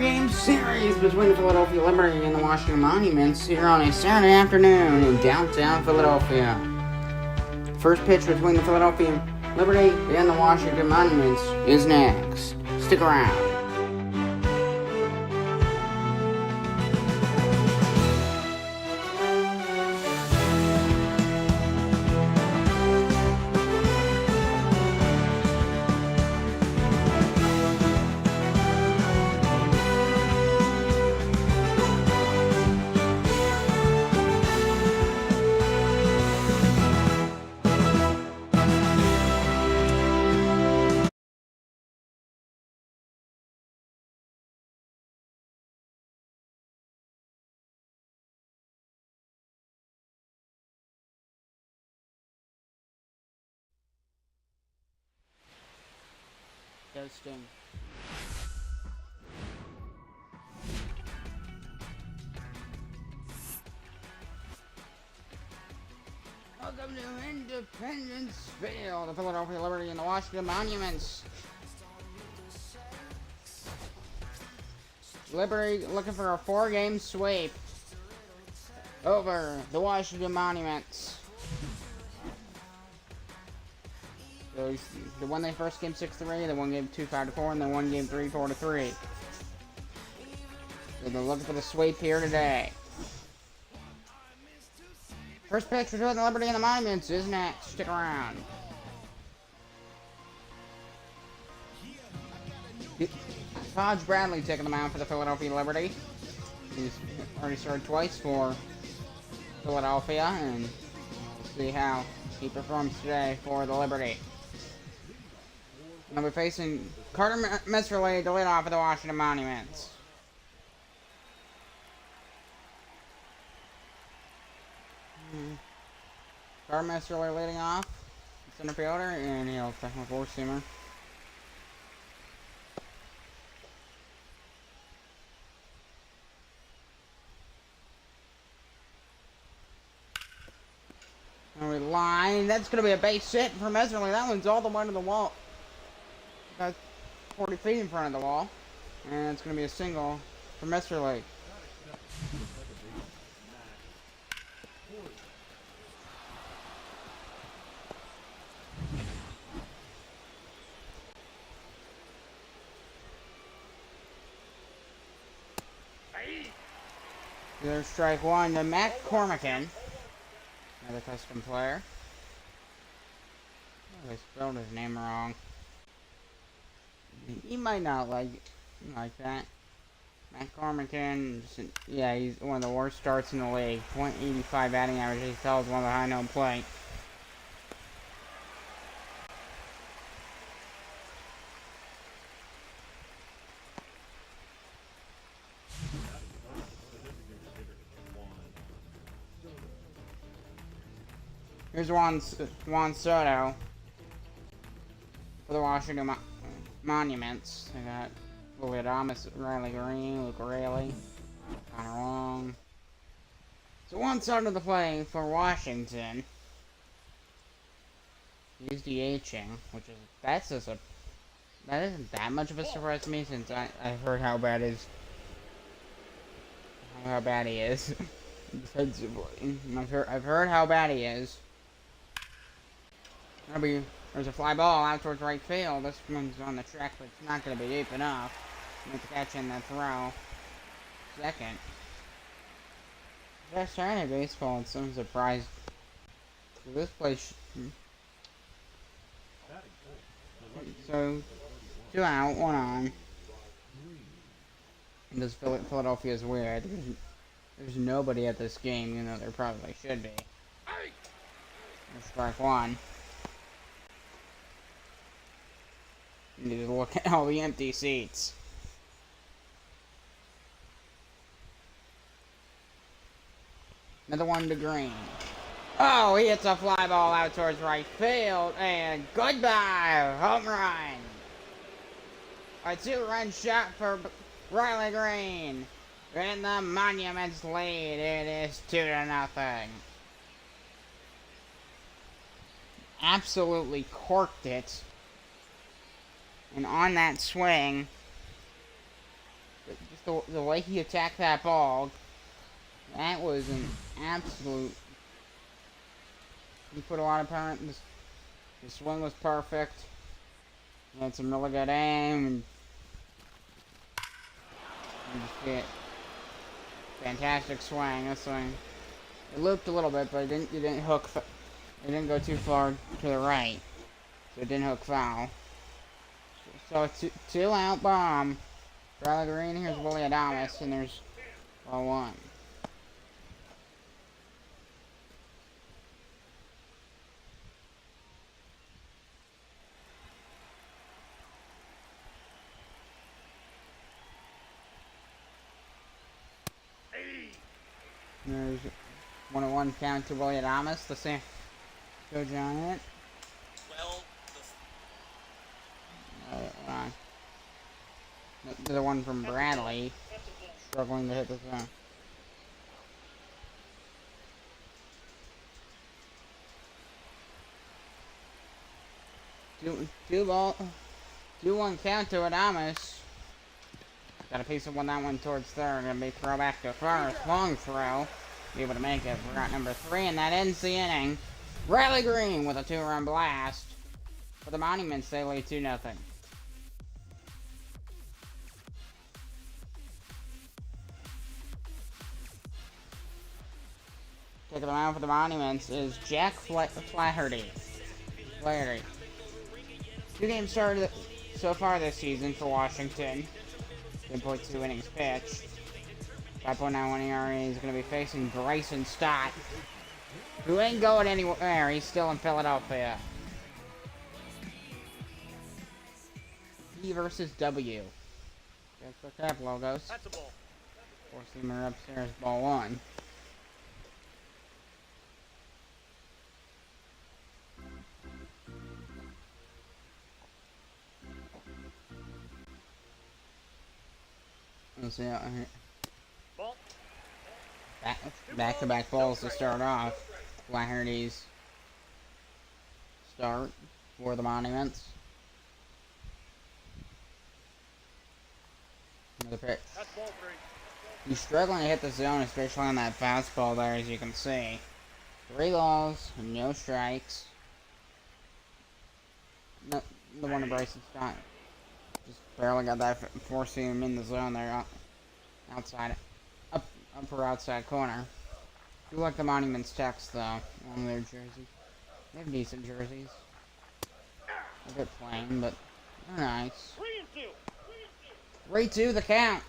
four-game series between the Philadelphia Liberty and the Washington Monuments here on a Saturday afternoon in downtown Philadelphia. First pitch between the Philadelphia Liberty and the Washington Monuments is next. Stick around. Testing. Welcome to Independence Field, the Philadelphia Liberty and the Washington Monuments. Liberty looking for a four-game sweep over the Washington Monuments. So they won their first game 6-3, they won game 2 5-4, and they won game 3 4-3. So they're looking for the sweep here today. First pitch between the Liberty and the Monuments is next. Stick around. Hodge Bradley taking the mound for the Philadelphia Liberty. He's already started twice for Philadelphia, and we'll see how he performs today for the Liberty. Now we're facing Carter Messerly to lead off for the Washington Monuments. Carter Messerly leading off, center fielder, and he'll take a four-seamer. And we line. That's going to be a base hit for Messerly. That one's all the way to the wall. That's 40 feet in front of the wall. And it's going to be a single for Messerly. There's strike one to Matt Cormican. Another custom player. Oh, I spelled his name wrong. He might not like that. Matt Cormican, yeah, he's one of the worst starts in the league. .85 batting average. He tells one of the high no play. Here's Juan Soto for the Washington Monuments. They got Louis Adames, Riley Green, Luke Raley, Connor Long. So Juan Soto to play for Washington. He's DHing, which is that isn't that much of a surprise to me since I've heard how bad he is defensively. I've heard how bad he is. There's a fly ball out towards right field. This one's on the track, but it's not going to be deep enough to make the catch in that throw. Second. That's trying to baseball, and some surprise. So this place. So 2 out, 1 on. Because Philadelphia is weird. There's nobody at this game, you know there probably should be. There's strike one. You need to look at all the empty seats. Another one to Green. Oh, he hits a fly ball out towards right field, and goodbye, home run. A 2-run shot for Riley Green. And the Monuments lead. It is 2-0. Absolutely corked it. And on that swing, the way he attacked that ball, that was an absolute... He put a lot of power in this. The swing was perfect. He had some really good aim. And just get fantastic swing. This swing. It looped a little bit, but it didn't hook. It didn't go too far to the right, so it didn't hook foul. So it's two out bomb. Riley Green. Here's Willie Adamas, and there's ball one. There's 1-1 count to Willie Adamas, the San Joe Giant. Well, The one from Bradley, struggling to hit the zone. Two one count to Adamas. Got a piece of that one towards third. Gonna be throw back to first. Long throw. Be able to make it. Forgot number 3, and that ends the inning. Riley Green with a 2-run blast. For the Monuments, they lead 2-0. Taking them out for the Monuments is Jack Flaherty. 2 games started so far this season for Washington. 10.2 innings pitched. 5.91 ERA. Is going to be facing Bryson Stott, who ain't going anywhere. He's still in Philadelphia. E versus W. That's the cap logos. that's a ball. Four-seamer upstairs, ball one. Let's see out here. Ball. Back-to-back balls to start off. Flaherty's start for the Monuments. Another pitch. That's ball 3. He's struggling to hit the zone, especially on that fastball there, as you can see. 3 balls, no strikes. No, the one to Bryson Stott. Just barely got that forcing him in the zone there, outside, upper outside corner. I do like the Monuments text though on their jerseys. They have decent jerseys. A bit plain, but they're nice. 3-2 the count.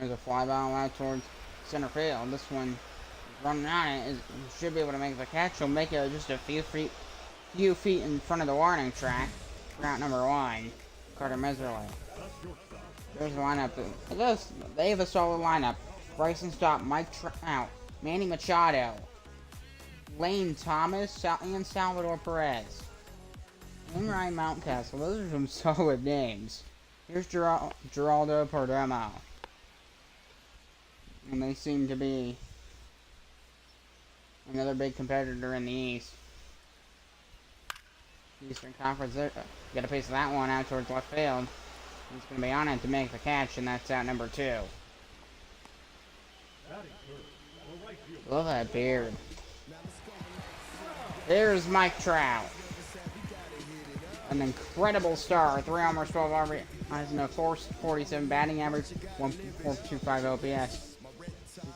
There's a fly ball out towards center field. This one running on it should be able to make the catch. He'll make it just a few feet in front of the warning track. Route number 1, Carter Meserly. There's the lineup. They have a solid lineup. Bryson Stott, Mike Trout, Manny Machado, Lane Thomas, and Salvador Perez. And Ryan Mountcastle. Those are some solid names. Here's Geraldo Perdomo. And they seem to be another big competitor in the East. Eastern Conference. Get a piece of that one out towards left field. He's going to be on it to make the catch, and that's out number 2. Love that beard. There's Mike Trout. An incredible star. 3 homers, 12 RBIs, and a 447 batting average, 1.425 OPS.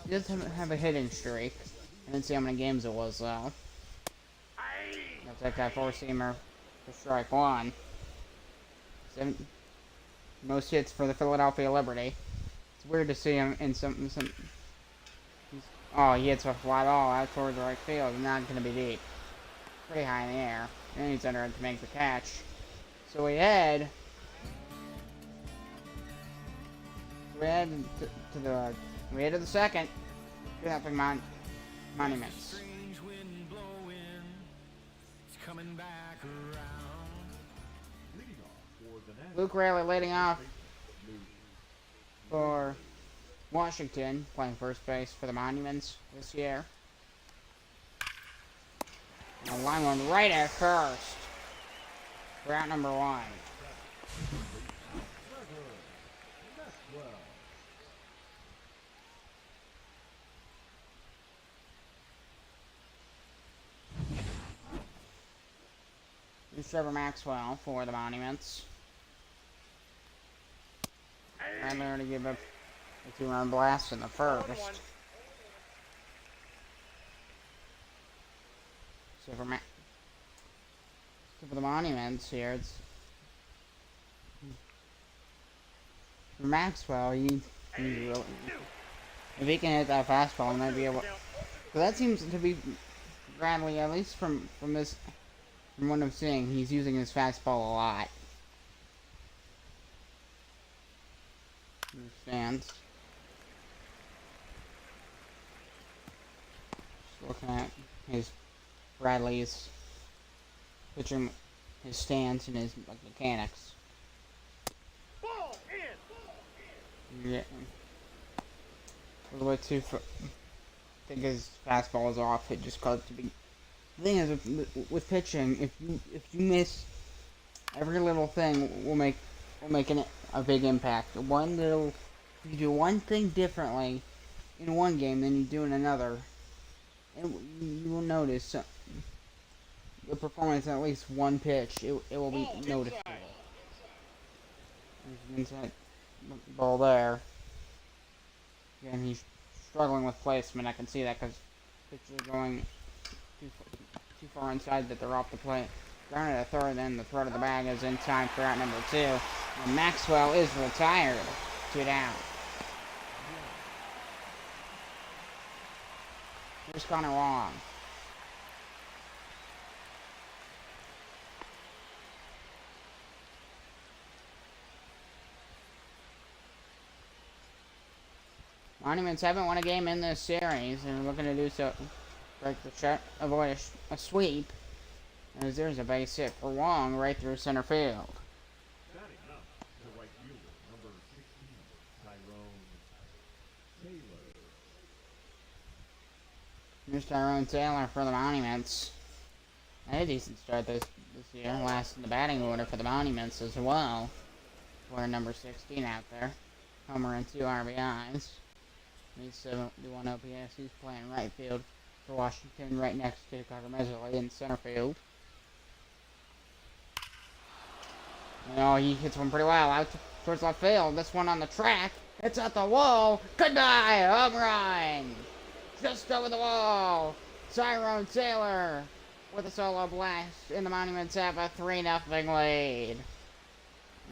He does have a hitting streak. I didn't see how many games it was, though. I'll take that 4-seamer for strike 1. Most hits for the Philadelphia Liberty. It's weird to see him in some. Oh, he hits a fly ball out towards the right field. Not going to be deep. Pretty high in the air. And he's under it to make the catch. So we head to the second. 2-0 Monuments. Luke Raley leading off for Washington, playing first base for the Monuments this year. A line one right at first. We're out number one. Here's Trevor Maxwell for the Monuments. And they're going to give up a 2-run blast in the first. So for the Monuments here, it's for Maxwell. He's really, if he can hit that fastball, he might be able. So that seems to be Bradley, at least from this, from what I'm seeing, he's using his fastball a lot. Stands. Just looking at his Bradley's pitching, his stance and his mechanics. Ball in. Yeah. A little bit too far. I think his fastball is off. It just caused it to be. The thing is, with pitching, if you miss, every little thing will make a big impact. If you do one thing differently in one game than you do in another, you will notice your performance in at least one pitch. It will be noticeable. There's an inside ball there. Again, he's struggling with placement. I can see that because pitches are going too far inside that they're off the plate. Grounded at third, then the throw to the bag is in time for out number 2. And Maxwell is retired. 2 down. Here's Connor Wong. Monuments haven't won a game in this series, and are looking to do so. Break the shot, avoid a sweep. As there's a base hit for Wong right through center field. Batting up, the right fielder, number 16, Tyrone Taylor. Here's Tyrone Taylor for the Monuments. Had a decent start this year. Last in the batting order for the Monuments as well. We're number 16 out there. Homer and 2 RBIs. He's 71 OPS. He's playing right field for Washington, right next to Carter Meserly in center field. Oh, he hits one pretty well out towards left field. This one on the track. It's at the wall. Goodbye, home run. Just over the wall. Tyrone Taylor with a solo blast. And the Monuments have a 3-0 lead.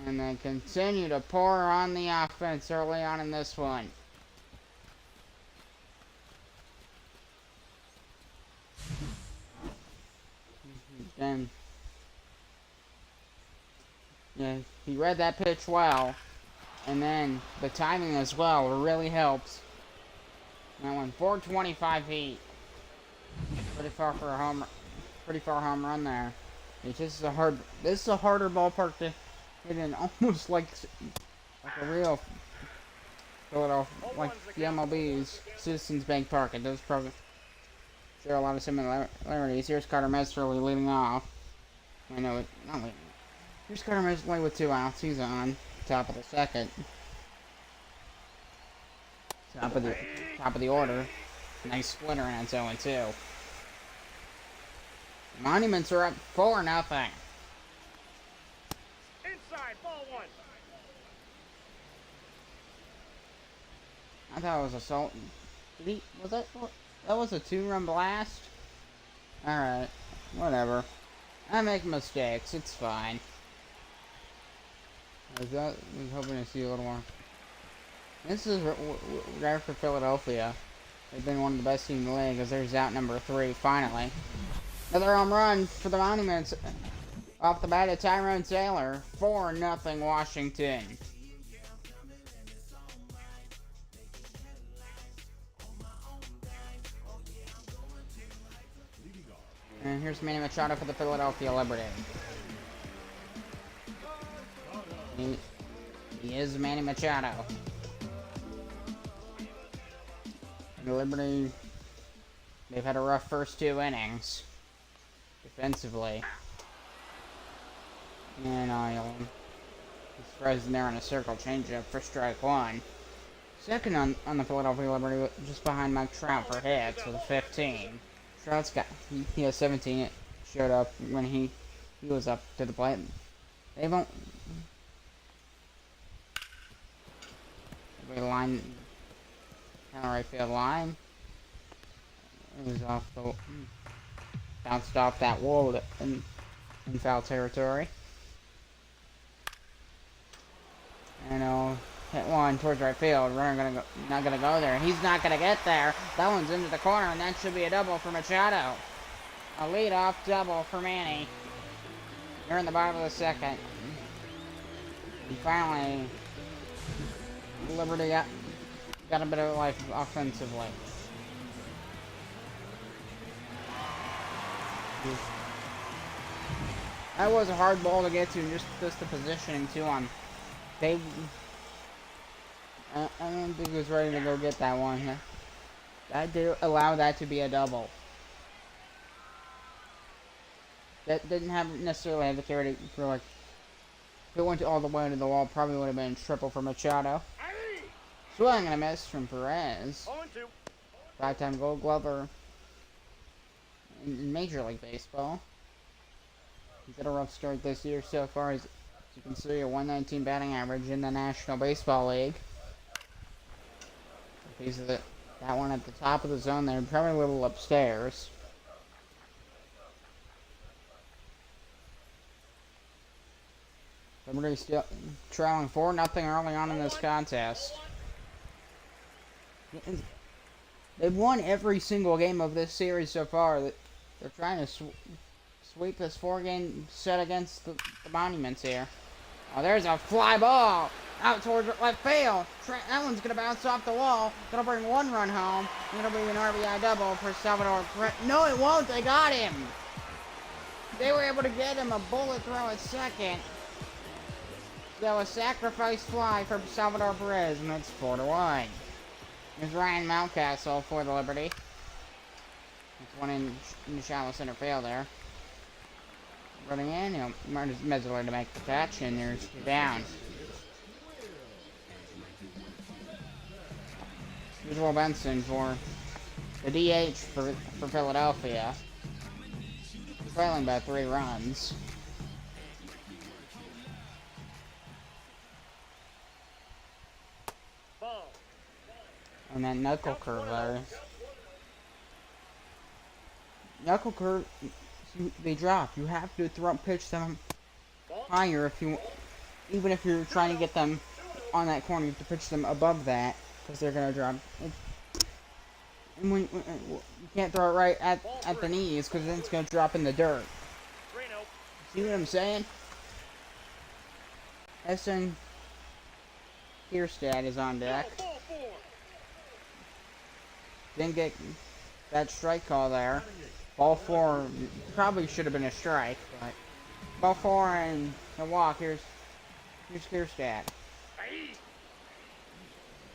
And they continue to pour on the offense early on in this one. And yeah, he read that pitch well, and then the timing as well really helps. That one 425 feet, pretty far home run there. It's just this is a harder ballpark to hit in, almost like a real Philadelphia, like the MLB's Citizens Bank Park. It does probably share a lot of similarities. Here's Carter Meserly leading off. I know it. Not leading. Here's Carter Meserly with 2 outs. He's on top of the second. Top of the order. Nice splitter, and it's 0-2. Monuments are up 4-0. Inside, ball 1. I thought it was a salt. That was a 2-run blast? Alright. Whatever. I make mistakes. It's fine. I was hoping to see a little more. This is rare for Philadelphia. They've been one of the best teams in the league, as there's out number 3, finally. Another home run for the Monuments. Off the bat of Tyrone Taylor. 4-0 Washington. And here's Manny Machado for the Philadelphia Liberty. He is Manny Machado. The Liberty, they've had a rough first 2 innings. defensively. And he's frozen there on a circle changeup for strike one. Second on the Philadelphia Liberty, just behind Mike Trout for hits with a 15. Trout's got he has 17. It showed up when he was up to the plate. They won't. We line kind of right field line. It was off the bounced off that wall in foul territory. And hit one towards right field. Runner not gonna go there. He's not gonna get there. That one's into the corner, and that should be a double for Machado. A leadoff double for Manny. They're in the bottom of the second. And finally, Liberty got a bit of life offensively. That was a hard ball to get to, just the positioning too on. I don't think he was ready to go get that one. That did allow that to be a double. That didn't necessarily have the carry for like. If it went all the way to the wall, probably would have been triple for Machado. Swing and a miss from Perez. 0-2. Five-time Gold Glover in Major League Baseball. He's got a rough start this year so far. As you can see, a 119 batting average in the National Baseball League. Piece of that one at the top of the zone there, probably a little upstairs. Liberty still trailing 4-0 early on in this contest. They've won every single game of this series so far. They're trying to sweep this 4-game set against the Monuments here. Oh, there's a fly ball out towards left field. That one's going to bounce off the wall. Going to bring one run home. Going to be an RBI double for Salvador. No, it won't. They got him. They were able to get him a bullet throw at second. That was sacrifice fly for Salvador Perez, and it's 4-1. Here's Ryan Mountcastle for the Liberty. It's one in the shallow center field there. Running in, Martin's Metzler to make the catch, and there's down. Here's Will Benson for the DH for Philadelphia. Trailing by 3 runs. And that knuckle curve there. Knuckle curve, they drop. You have to pitch them higher even if you're trying to get them on that corner. You have to pitch them above that because they're gonna drop. And when you can't throw it right at the knees because then it's gonna drop in the dirt. See what I'm saying? Essen Kierstad is on deck. Didn't get that strike call there. Ball 4 probably should have been a strike, but ball 4 and a walk. Here's Kierstad.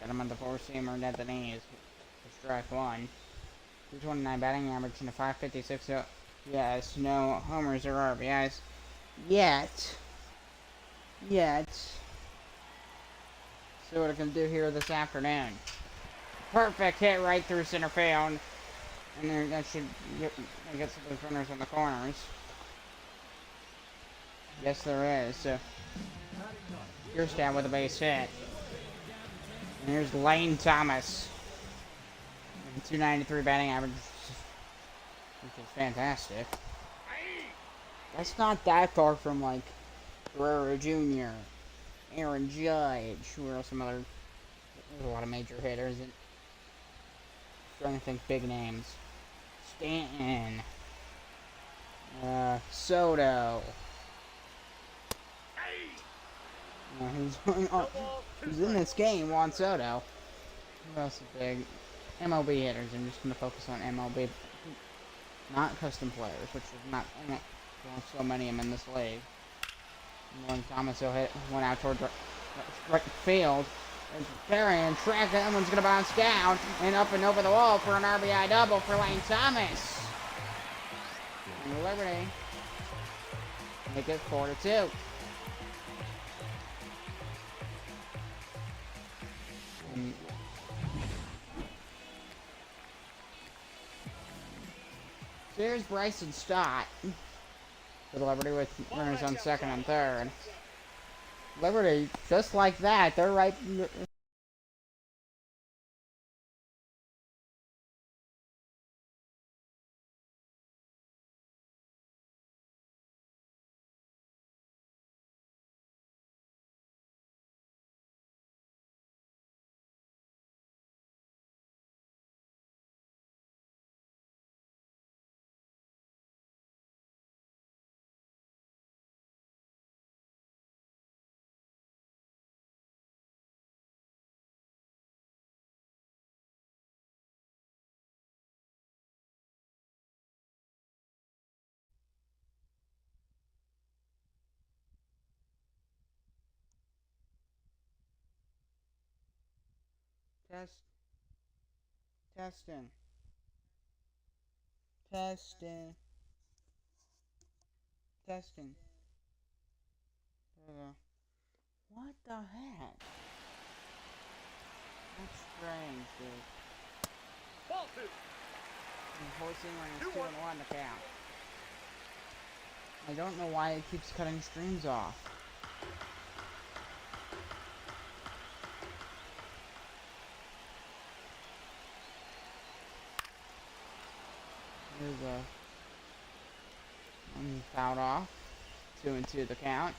Got him on the 4-seamer and at the knees for strike 1. 229 batting average and a 556. Yes, no homers or RBIs yet. See what I can do here this afternoon. Perfect hit right through center field. And there, that should get some of those runners on the corners. Yes, there is. So, Kierstad with a base hit. And here's Lane Thomas. 293 batting average, which is fantastic. That's not that far from, like, Guerrero Jr., Aaron Judge, who are some other... There's a lot of major hitters. And trying to think big names. Stanton. Soto. Who's in this game? Juan Soto. Who else is big? MLB hitters. I'm just going to focus on MLB. Not custom players, which is not so many of them in this league. When Thomas will hit one out towards right field. There's Perry and track. That one's going to bounce down and up and over the wall for an RBI double for Lane Thomas. Liberty. Make it 4-2. Here's Bryson Stott for the Liberty with runners on second and third. Liberty, just like that, they're right. Test. Testing. Testing. Testing. What the heck? That's strange, dude. Ball two. Horsing runners 2-1 to count. I don't know why it keeps cutting streams off. Here's a fouled off. 2-2 the count.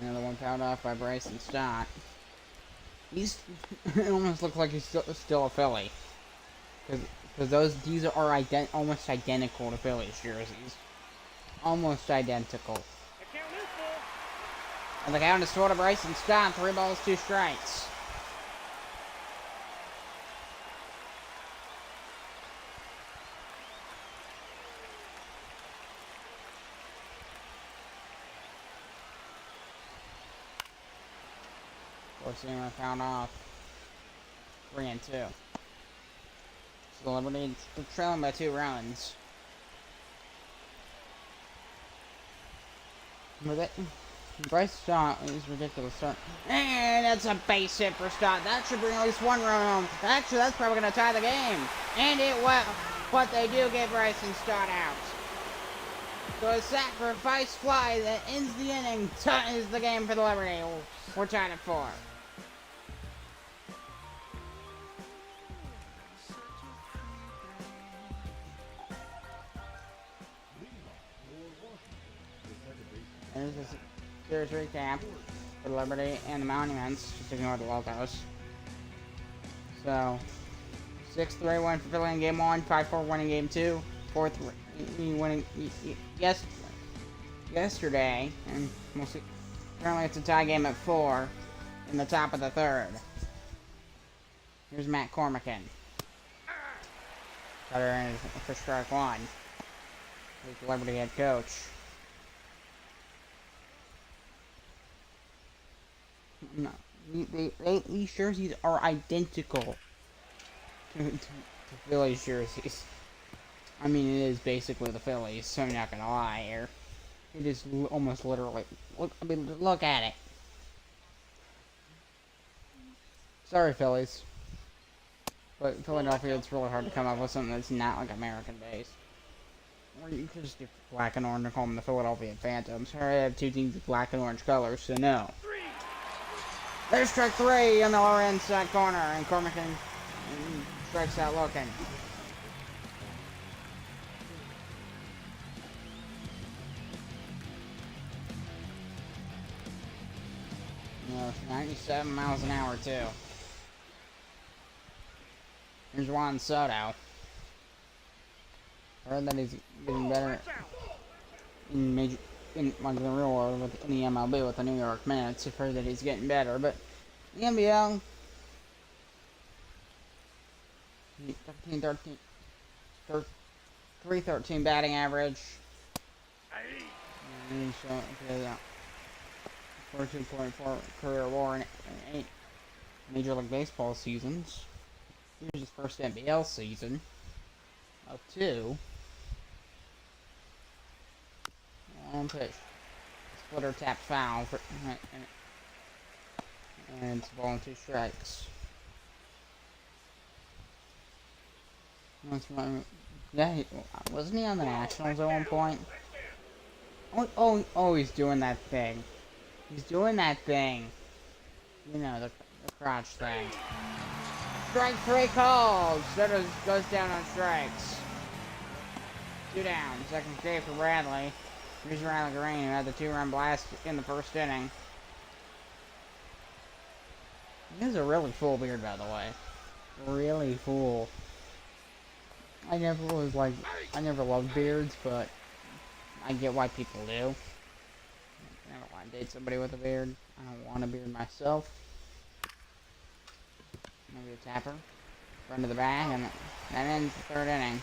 Another one fouled off by Bryson Stott. He's it almost looks like he's still a Philly, because these are almost identical to Phillies jerseys, almost identical. The count is full. And the count is full to Bryson Stott. 3 balls, 2 strikes. Four-seamer found off. 3-2. So Liberty trailing by 2 runs. But that, Bryce Stott is ridiculous. And that's a base hit for Stott. That should bring at least 1 run home. Actually, that's probably going to tie the game. And it will. But they do get Bryson Stott out. So a sacrifice fly that ends the inning ties the game for the Liberty. We're tied at 4. There's a series recap for Liberty and the Monuments. Just ignore the logos. So, 6-3 win for Philly in game 1, 5-4 win in game 2, 4-3 winning yesterday, and we'll see. Apparently it's a tie game at 4 in the top of the 3rd. Here's Matt Cormican. Cutter in for strike 1. He's the Liberty head coach. No, these jerseys are identical to Phillies jerseys. I mean, it is basically the Phillies, so I'm not gonna lie here. It is almost literally. Look at it. Sorry, Phillies, but Philadelphia, it's really hard to come up with something that's not like American based. Or you could just do black and orange and call them the Philadelphia Phantoms. Sorry, I have 2 teams with black and orange colors, so no. There's strike 3 on the lower inside corner, and Cormican strikes out looking. No, 97 miles an hour too. Here's Juan Soto. I heard that he's getting better in like the real world in the MLB with the New York Mets. I've heard that he's getting better, but the NBL 313 batting average. 42.4 career WAR and Major League Baseball seasons. Here's his first NBL season of 2. On pitch. Splitter tap foul for, and it's ball and 2 strikes. Yeah, wasn't he on the Nationals at one point? Oh, he's doing that thing. He's doing that thing. You know, the crotch thing. Strike 3 called. Sutter goes down on strikes. 2 down. Second save for Bradley. Here's Riley Green, who had the 2-run blast in the first inning. He has a really full beard, by the way. Really full. I never loved beards, but I get why people do. I never want to date somebody with a beard. I don't want a beard myself. Maybe a tapper. Run to the bag, and that ends the 3rd inning.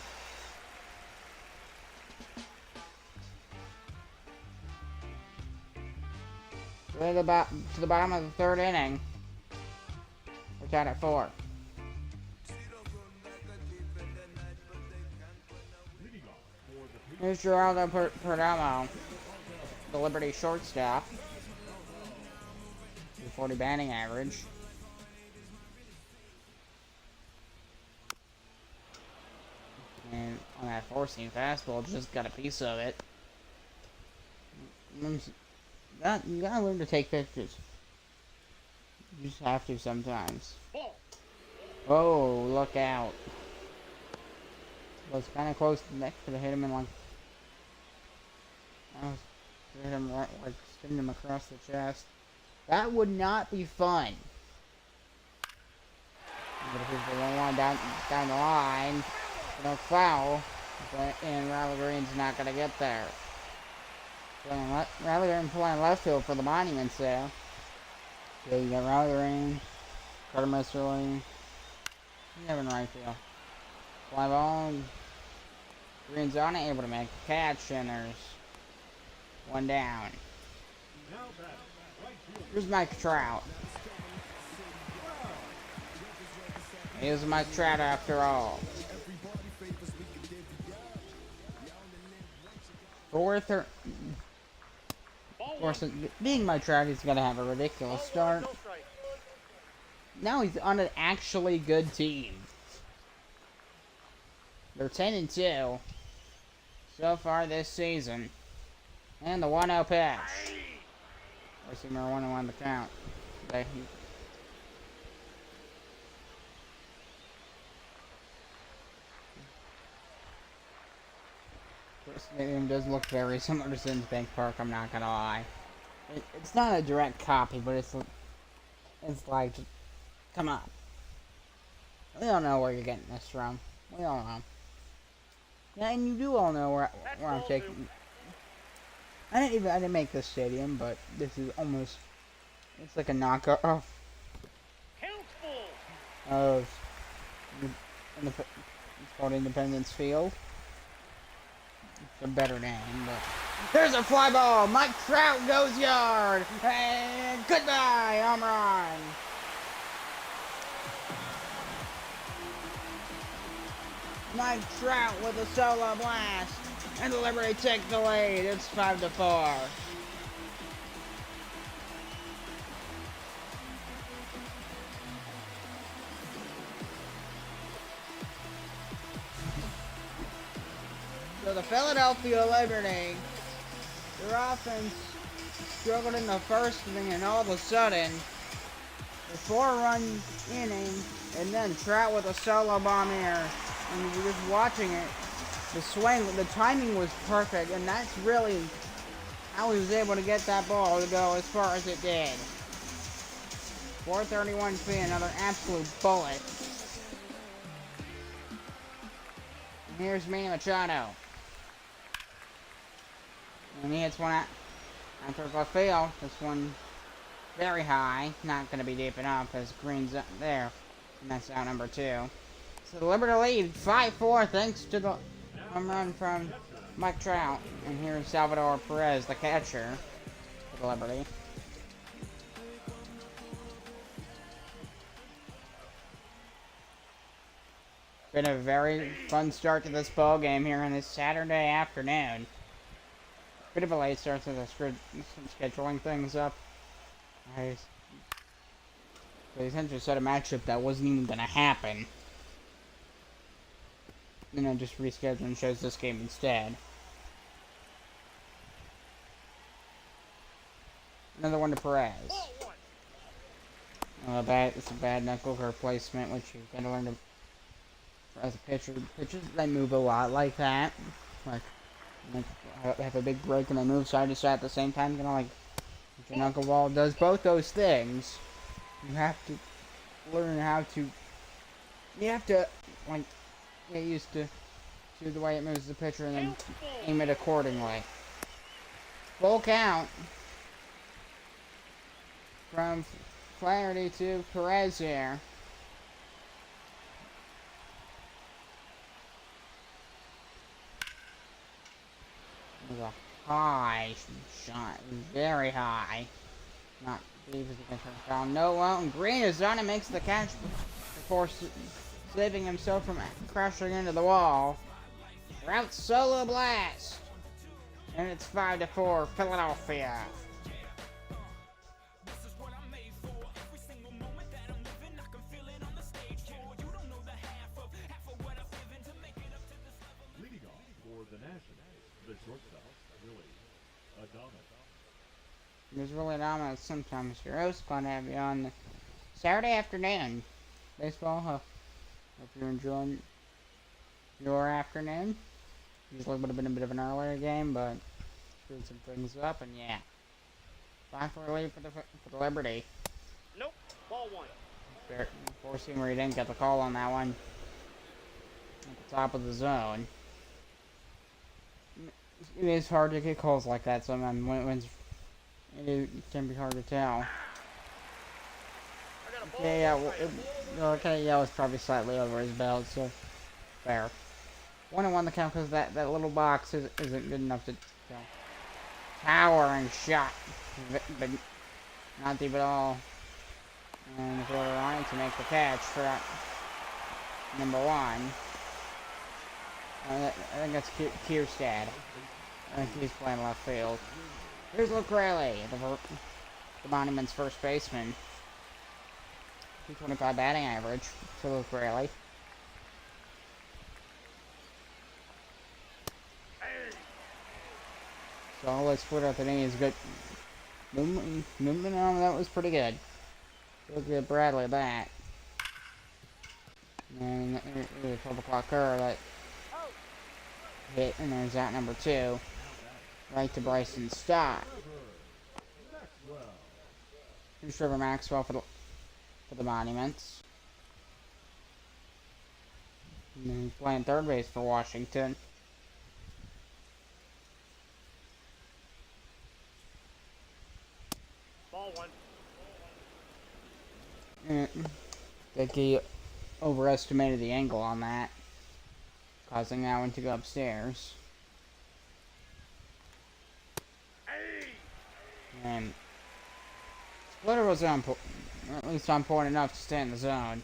To the bottom of the 3rd inning. We're tied at 4. Here's Geraldo Perdomo, the Liberty shortstop. 40 batting average. And on that 4-seam fastball, just got a piece of it. You gotta learn to take pictures. You just have to sometimes. Oh, look out. Was kind of close to the neck, could have hit him in like... hit him right, like skinned him across the chest. That would not be fun. But if he's the one down the line, no foul, and Riley Green's not gonna get there. Riley Green playing left field for the Monuments there. So you got Riley Green, Carter Messerly, you have in right field. Fly ball, Green's on it, able to make a catch, and there's 1 down. Here's Mike Trout. Here's Mike Trout after all. Of course, being Mike Trout, he's gonna have a ridiculous start. Now he's on an actually good team. They're 10-2 so far this season. And the 1-0 pitch. Or see, we're 1-1 the count. The stadium does look very similar to Sims Bank Park, I'm not gonna lie. It's not a direct copy, but it's like, come on. We all know where you're getting this from. We all know. Yeah, and you do all know where I'm taking. I didn't make this stadium, but this is almost, it's like a knockoff of, it's called Independence Field. It's a better name, but there's a fly ball. Mike Trout goes yard, and goodbye, home run. Mike Trout with a solo blast, and the Liberty take the lead. It's 5-4. So the Philadelphia Liberty, their offense struggled in the first inning, and all of a sudden, the 4-run inning, and then Trout with a solo bomb here. And you're just watching it. The swing, the timing was perfect, and that's really how he was able to get that ball to go as far as it did. 4:31 feet, another absolute bullet. And here's Manny Machado. And he hits one after left field. This one very high. Not going to be deep enough as Green's up there. And that's out number 2. So the Liberty lead 5-4 thanks to the home run from Mike Trout. And here's Salvador Perez, the catcher for the Liberty. been a very fun start to this ball game here on this Saturday afternoon. Bit of a late start to the scheduling things up. They essentially set a matchup that wasn't even going to happen. Then I just rescheduled and chose this game instead. Another one to Perez. It's a bad knuckle curve placement, which you gotta learn to. As a pitcher, pitchers they move a lot like that. Like have a big break and they move side to side at the same time. Kind of like your knuckleball does both those things. You have to learn how to. You have to like get used to the way it moves the pitcher and then aim it accordingly. Full count from Flaherty to Perez here. It was a high shot, very high. Not Davis against the foul. No out, and Green is on and makes the catch before saving himself from crashing into the wall. Route solo blast, and it's 5-4 Philadelphia. Leading off for the Nationals, the shortstop, Willie Adames. There's really dominant sometimes. Your host gonna have you on Saturday afternoon. Baseball. Hope you're enjoying your afternoon. Usually would have been a bit of an earlier game, but screwed some things up, and yeah. 5-4 lead for the Liberty. Nope. Ball one. Four-seamer, he didn't get the call on that one. At the top of the zone. It is hard to get calls like that sometimes when it can be hard to tell. Okay, yeah, was probably slightly over his belt, so fair. 1-1 the count because that little box isn't good enough to tell. Towering shot, but not deep at all. And if we're on to make the catch for number one. I think that's Kierstad. I think he's playing left field. Here's Luke Rayleigh, the Monument's first baseman. 225 batting average for Luke Rayleigh. So let's put up the knee is good. Movement on that was pretty good. Look at Bradley that. And the 12 o'clock curve that hit, and there's out number 2. Right to Bryson Stott. Here's Trevor Maxwell for the Monuments. And then he's playing third base for Washington. Ball one. I think he overestimated the angle on that, causing that one to go upstairs. And Splitter was at least on point enough to stay in the zone.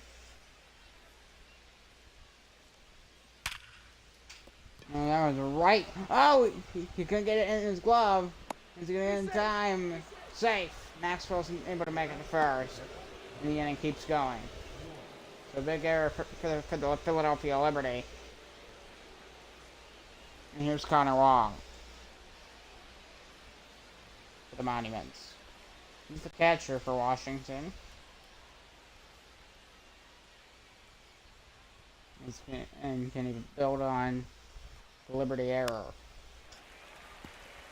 And that was right. Oh, he couldn't get it in his glove. He's gonna get it in time. Safe. Maxwell's able to make it to first. And the inning keeps going. So big error for the Philadelphia Liberty. And here's Connor Wong for the Monuments. He's the catcher for Washington. And can even build on the Liberty error.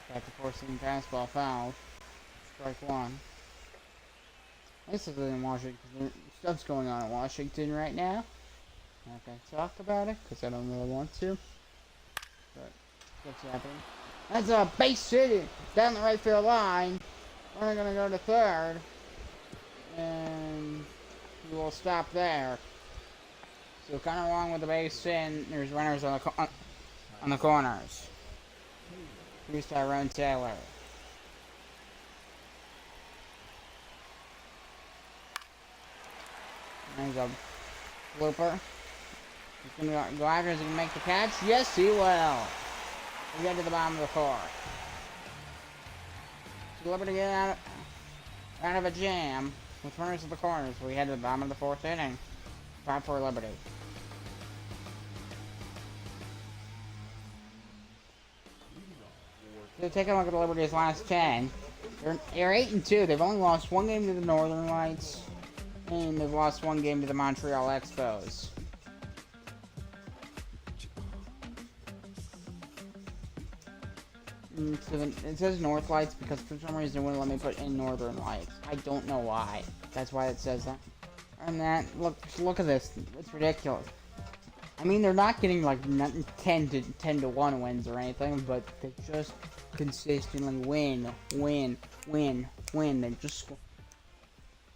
Back to forcing fastball foul. Strike one. This is in Washington. Stuff's going on in Washington right now. I'm not going to talk about it because I don't really want to. But what's happening? That's a base hit down the right field line. We're going to go to third. And we will stop there. So kind of wrong with the base in. There's runners on the corners. Here's Tyrone Taylor. There's a blooper. He's gonna go after. Is he gonna make the catch? Yes, he will. We get to the bottom of the fourth. So Liberty get out of a jam with runners at the corners. We head to the bottom of the fourth inning. 5-4 Liberty. So taking a look at the Liberty's last 10. They're 8-2. They've only lost one game to the Northern Lights, and they've lost one game to the Montreal Expos. So it says North Lights because for some reason it wouldn't let me put in Northern Lights. I don't know why. That's why it says that. And that, look at this. It's ridiculous. I mean, they're not getting like 10 to 1 wins or anything, but they just consistently win. They just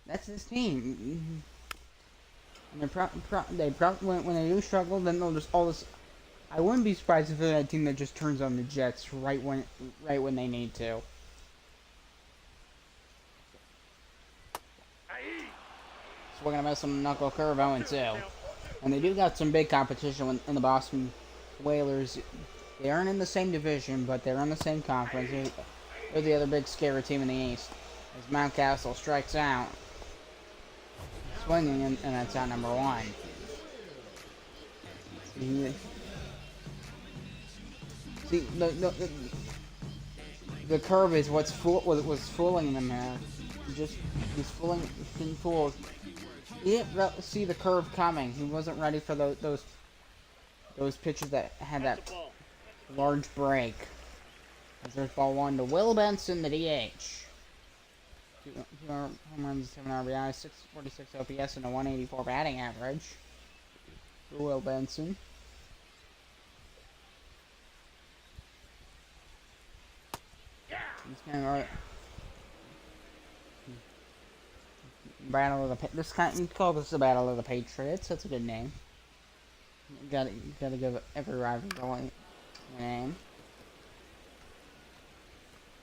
that's this team. And when they do struggle, then they'll just all this. I wouldn't be surprised if they're that team that just turns on the Jets right when they need to. So we're gonna miss some knuckle curve 0-2. And they do got some big competition in the Boston Whalers. They aren't in the same division, but they're in the same conference. They're the other big scary team in the East. As Mountcastle strikes out, swinging, and that's out number 1. See, the curve is what's was fooling them here. He's being fooled. He didn't see the curve coming. He wasn't ready for those pitches that had that large break. As there's ball 1 to Will Benson, the DH. 2 home runs, 7 RBIs, 646 OPS, and a 184 batting average for Will Benson. He's kind of Battle of the you call this the Battle of the Patriots. That's a good name. You gotta give every rival a name.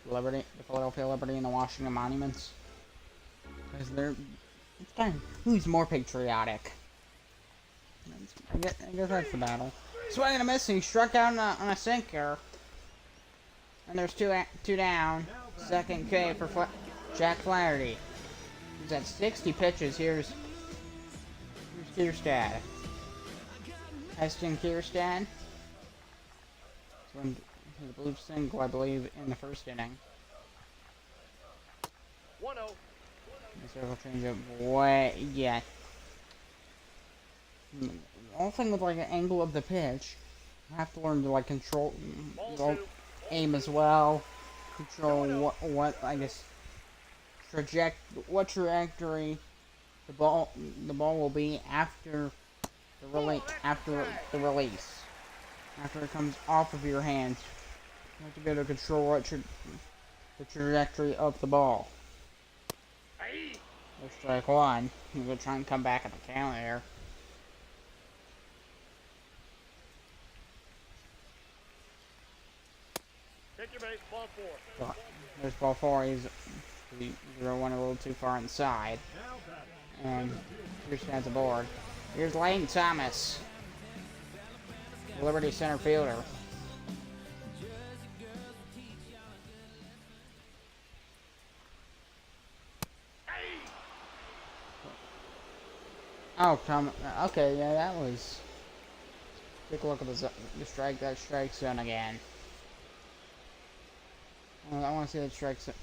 The Philadelphia Liberty and the Washington Monuments. Because it's kind of who's more patriotic. I guess that's the battle. Swing and a miss, and he struck out on a sinker. And there's two down. Second K for Jack Flaherty. He's at 60 pitches. Here's Kierstad. Heston Kierstad. The blue single, I believe, in the first inning. 1-0. Circle change up way, yeah. The only thing with like an angle of the pitch, you have to learn to like control, aim as well, control what I guess what trajectory the ball will be after the release, after it comes off of your hands. You have to be able to control the trajectory of the ball. There's strike 1. I'm gonna try and come back at the count here. Take your base, ball 4. There's ball 4. He's 0-1 a little too far inside. And here's stands aboard. Here's Lane Thomas, the Liberty center fielder. Oh, come. Okay, yeah, that was. Take a look at the strike zone again. I want to see that strike zone.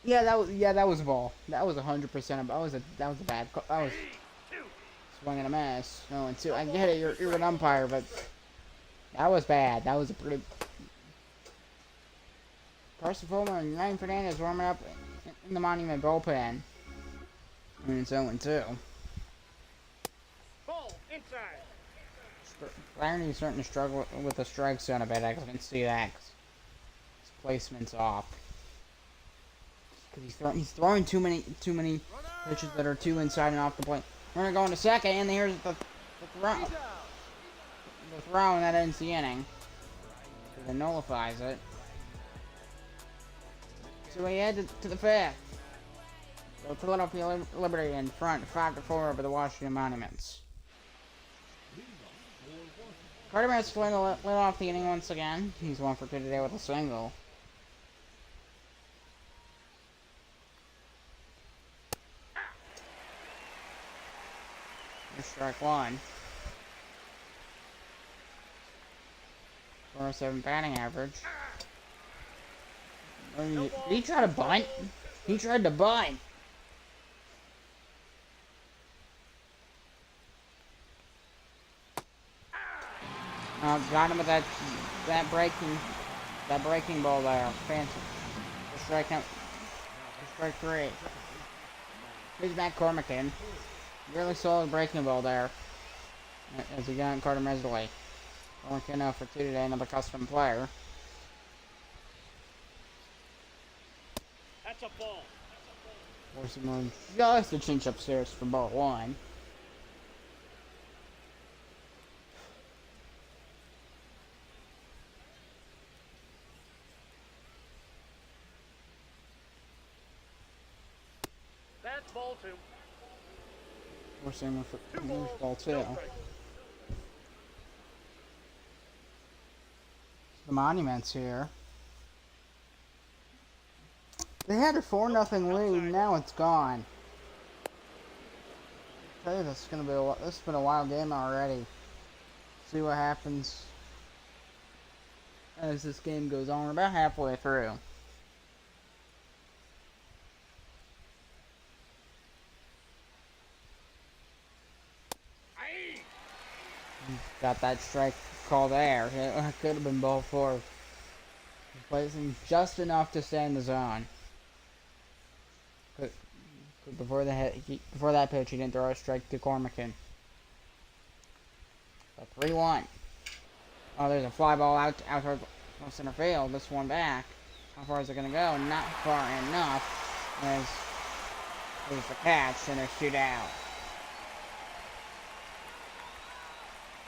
Yeah, that was a ball. That was 100% that was a bad call. That was swinging a miss. 0-2. I get it. You're an umpire, but that was bad. That was a pretty. Carson Fulmer and Ryan Fernandez warming up in the Monument bullpen. And it's 0-2. Ball inside. Flaherty's starting to struggle with the strike zone a bit. I can see that. His placement's off. Because he's throwing too many pitches that are too inside and off the plate. We're gonna go into second, and here's the throw. The throw, and that ends the inning. Because it nullifies it. So we head to the fifth. So Philadelphia Liberty in front, 5-4 over the Washington Monuments. Carter Merritt's lit off the inning once again. He's 1 for 2 today with a single. Here's strike 1. 407 batting average. Did he try to bunt? He tried to bunt. Got him with that breaking ball there. Fancy. Strike 3. Here's Matt Cormican. Really solid breaking ball there. As he got Carter Mesley. Cormican 0 for 2 today, another custom player. That's a ball. Forcing one just a cinch upstairs for ball 1. That's ball 2. Forcing one for 2 balls, ball 2. no strikes. The Monuments here. They had a 4-0 lead. Now it's gone. I tell you, this has been a wild game already. See what happens as this game goes on. We're about halfway through. Got that strike call there. It could have been ball 4. Placing just enough to stay in the zone. Before that pitch, he didn't throw a strike to Cormican. 3-1. Oh, there's a fly ball out toward center field. This one back. How far is it going to go? Not far enough. There's the catch, and there's 2 down.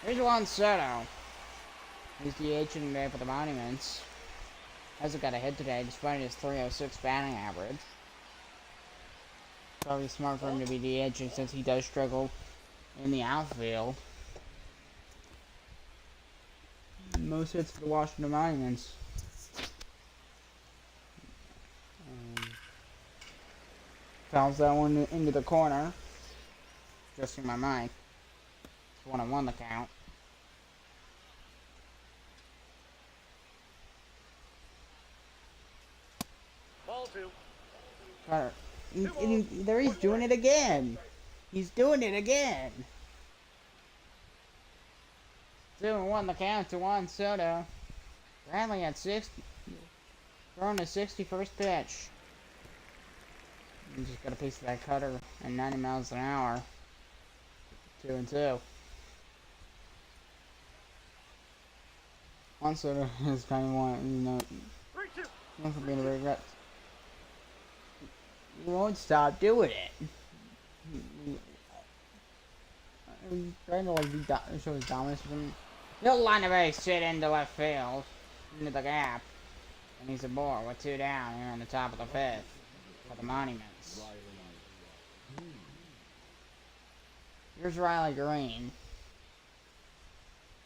Here's Juan Soto. He's DHing today for the Monuments. Hasn't got a hit today, despite his 306 batting average. Probably smart for him to be DHing since he does struggle in the outfield. Most hits for the Washington Monuments. Fouls that one into the corner. Adjusting my mic. It's 1-1 the count. Ball 2. Carter. There he's doing it again. He's doing it again. 2-1 the count to Juan Soto. Bradley at 60. Throwing his 61st pitch. He just got a piece of that cutter at 90 miles an hour. 2-2. Juan Soto is kind of one for being a regret. He won't stop doing it. He's trying to show his dominance. He'll line a base hit into left field, into the gap, and he's aboard with 2 down here on the top of the 5th for the Monuments. Here's Riley Green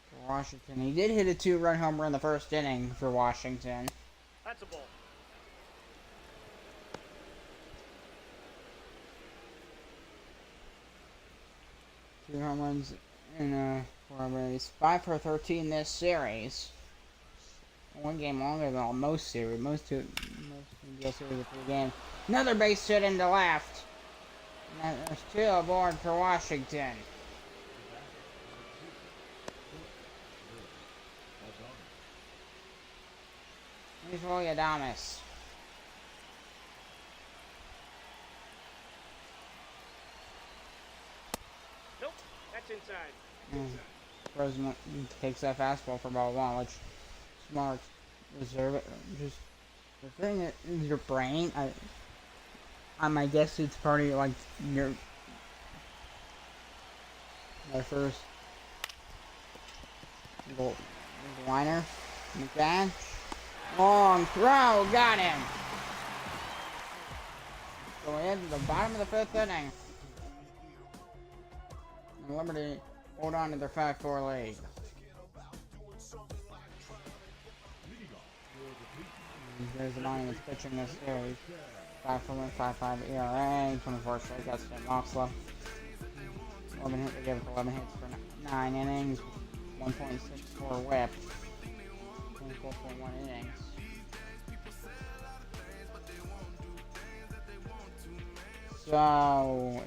for Washington. He did hit a 2-run homer in the first inning for Washington. That's a ball. Two home runs in 4 race. 5 for 13 this series. One game longer than most series. Most NBL series of 3 games. Another base hit into left. And there's 2 aboard for Washington. Here's Willie Adames. Nope, that's inside. Rosen takes that fastball for ball 1, which smart. Reserve it. Just the thing is your brain. I guess it's part of like your first liner. McCann. Long throw, got him. Going into the bottom of the 5th inning. And Liberty hold on to their 5-4 lead. There's an audience pitching this series. 5-4, 5-5 ERA, 24 strikeouts to Moxley. 11 hits, they gave up 11 hits for 9 innings, 1.64 whip, 24.1 innings. So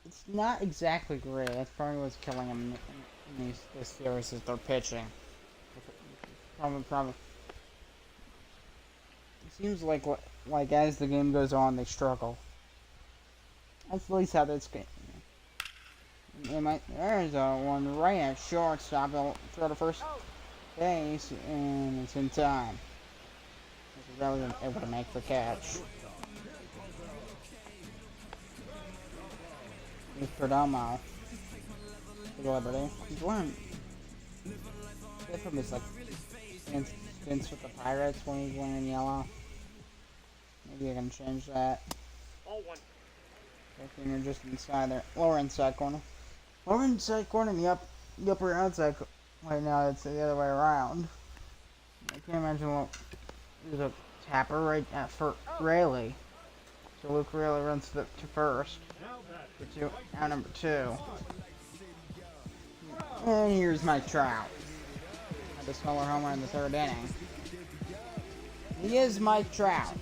it's not exactly great. That's probably what's killing them in this series is their pitching. Probably. It seems like as the game goes on, they struggle. That's at least how this game. There's a one right at shortstop. They'll throw to first base, and it's in time. He's really able to make the catch. Here's Perdomo. For Liberty. He's wearing. That from his like stints with the Pirates when he's wearing yellow. Maybe I can change that. All one. I think you're just inside there. Lower inside corner. Lower inside corner and the upper outside corner. Right now it's the other way around. I can't imagine what. There's a tapper right at Rayleigh. So Luke Rayleigh runs to first. Out number 2. And here's Mike Trout. Had a smaller homer in the 3rd inning. He is Mike Trout.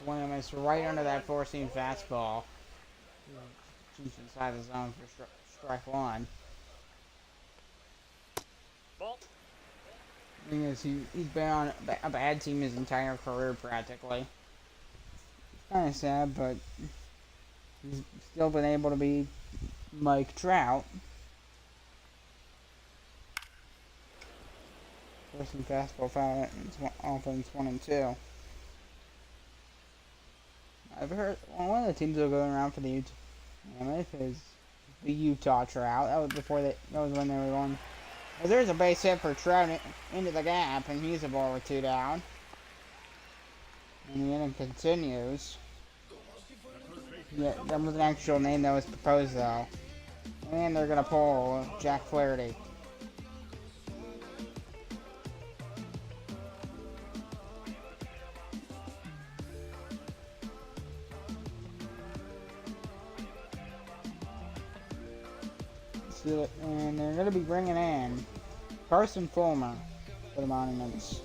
Swing and miss right under that 4-seam fastball. Just inside the zone for strike 1. Ball. The thing is, he's been on a bad team his entire career practically. It's kind of sad, but he's still been able to be Mike Trout. First and fastball foul at offense 1 and 2. I've heard one of the teams that were going around for the Utah Trout. That was before that was when they were going. Well, there's a base hit for Trout into the gap, and he's a ball with 2 down. And the inning continues. Yeah, that was an actual name that was proposed though. And they're gonna pull Jack Flaherty. And they're going to be bringing in Carson Fulmer for the Monuments.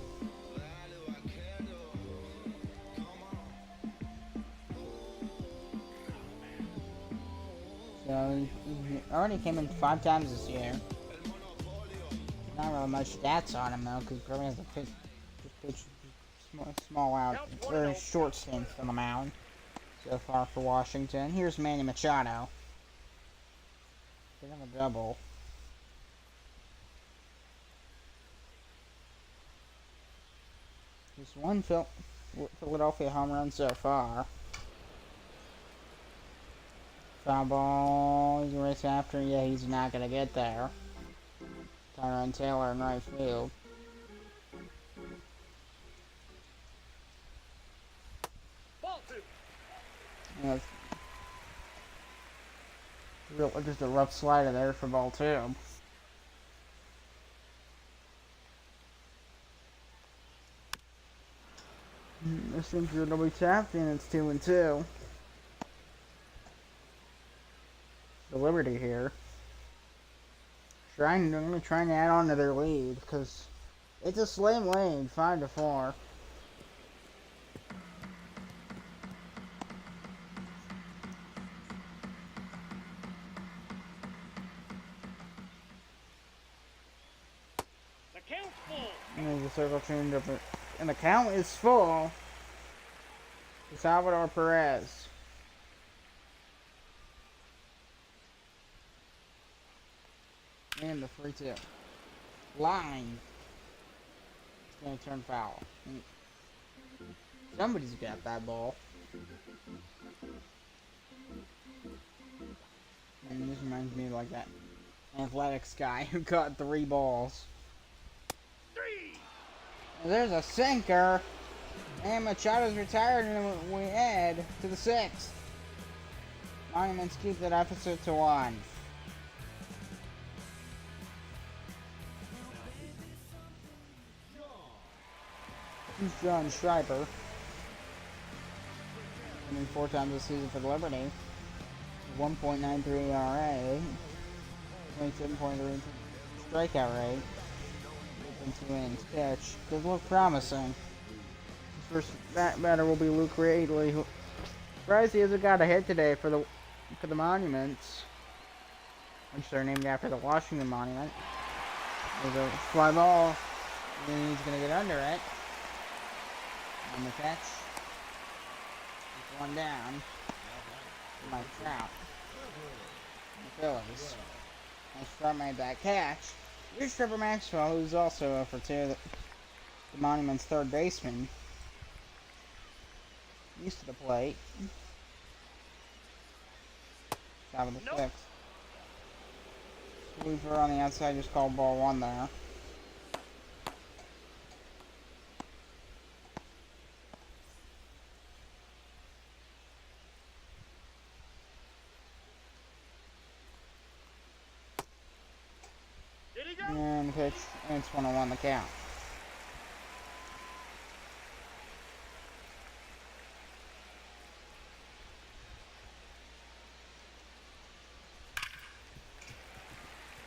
So he already came in 5 times this year. Not really much stats on him though, because he probably has a pitch small out, very short stints on the mound so far for Washington. Here's Manny Machado. They have a double. Just one Philadelphia home run so far. Foul ball. He's racing after. Yeah, he's not going to get there. Tyrone Taylor in right field. Ball 2. Yeah, just a rough slider there for ball 2. This thing's going to be tapped and it's 2 and 2. The Liberty here. Trying to add on to their lead because it's a slim lead, 5-4. And there's a circle change up, and the count is full to Salvador Perez. And the 3-2. Line. It's going to turn foul. Somebody's got that ball. And this reminds me of like that athletics guy who caught 3 balls. There's a sinker. And Machado's retired, and we head to the 6th. Monuments keep the deficit to 1. He's John Schreiber. Winning 4 times this season for the Liberty. 1.93 ERA. 27.3 strikeout rate. 2 innings pitch. Does look promising. His first batter will be Luke Radley. Surprised he hasn't got a hit today for the Monuments, which they're named after the Washington Monument. There's a fly ball, and he's gonna get under it. On the catch, one down. Mike Trout. The Phillies. Nice front made that catch. Here's Trevor Maxwell, who's also 0 for 2. The Monument's third baseman. Used to the plate. Top of the 6th. Weaver on the outside just called ball 1 there. Did he go? And the pitch, and it's 1-1 the count.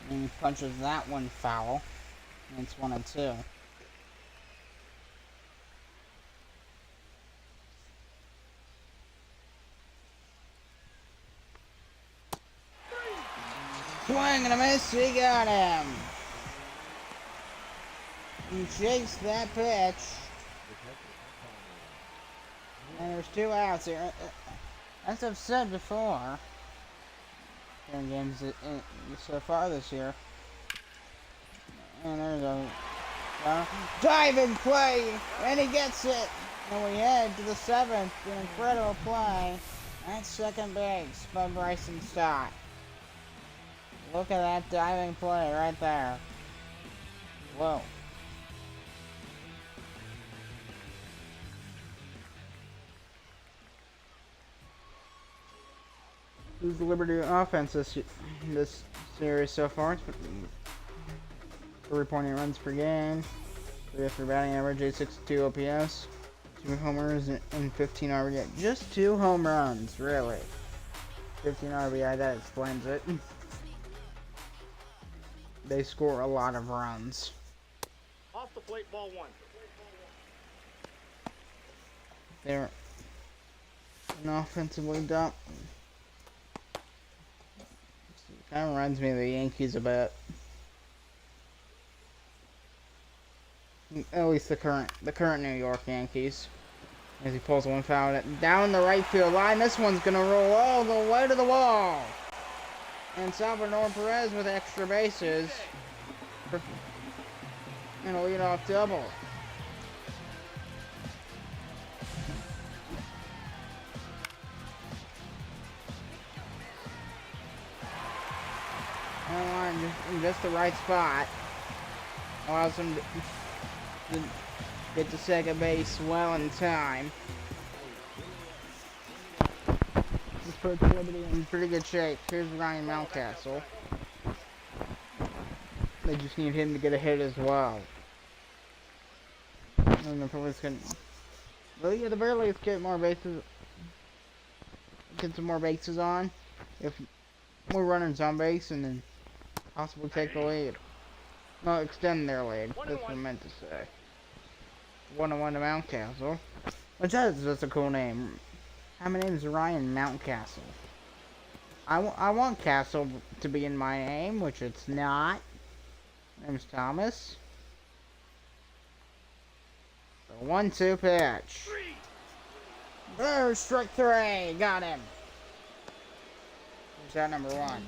And he punches that one foul. And it's 1-2. Swing and a miss, he got him. He chased that pitch. And there's 2 outs here. As I've said before, in games so far this year. And there's a diving play, and he gets it. And we head to the 7th. An incredible play at second base by Bryson Stott. Look at that diving play right there. Whoa. Who's the Liberty offense this series so far? It's 3.8 runs per game. 3 after batting average, 862 OPS. 2 homers and 15 RBI. Just 2 home runs, really. 15 RBI, that explains it. They score a lot of runs. Off the plate, ball 1. They're an offensively dumb. Kind of reminds me of the Yankees a bit. At least the current New York Yankees. As he pulls one foul down the right field line. This one's gonna roll all the way to the wall. And Salvador Perez with extra bases. And a leadoff double. In just the right spot. Allows him to get to second base well in time. This puts Liberty in pretty good shape. Here's Ryan Mountcastle. They just need him to get a hit as well. And the Phillies can, really, at the very least, get more bases. Get some more bases on. If more runners on base, and then possibly take the lead. No, extend their lead. That's what I meant to say. 1-1 to Mountcastle. Which is just a cool name. My name is Ryan Mountcastle. I want Castle to be in my name, which it's not. My name's Thomas. The 1-2 pitch. There's strike 3. Got him. Who's that number 1?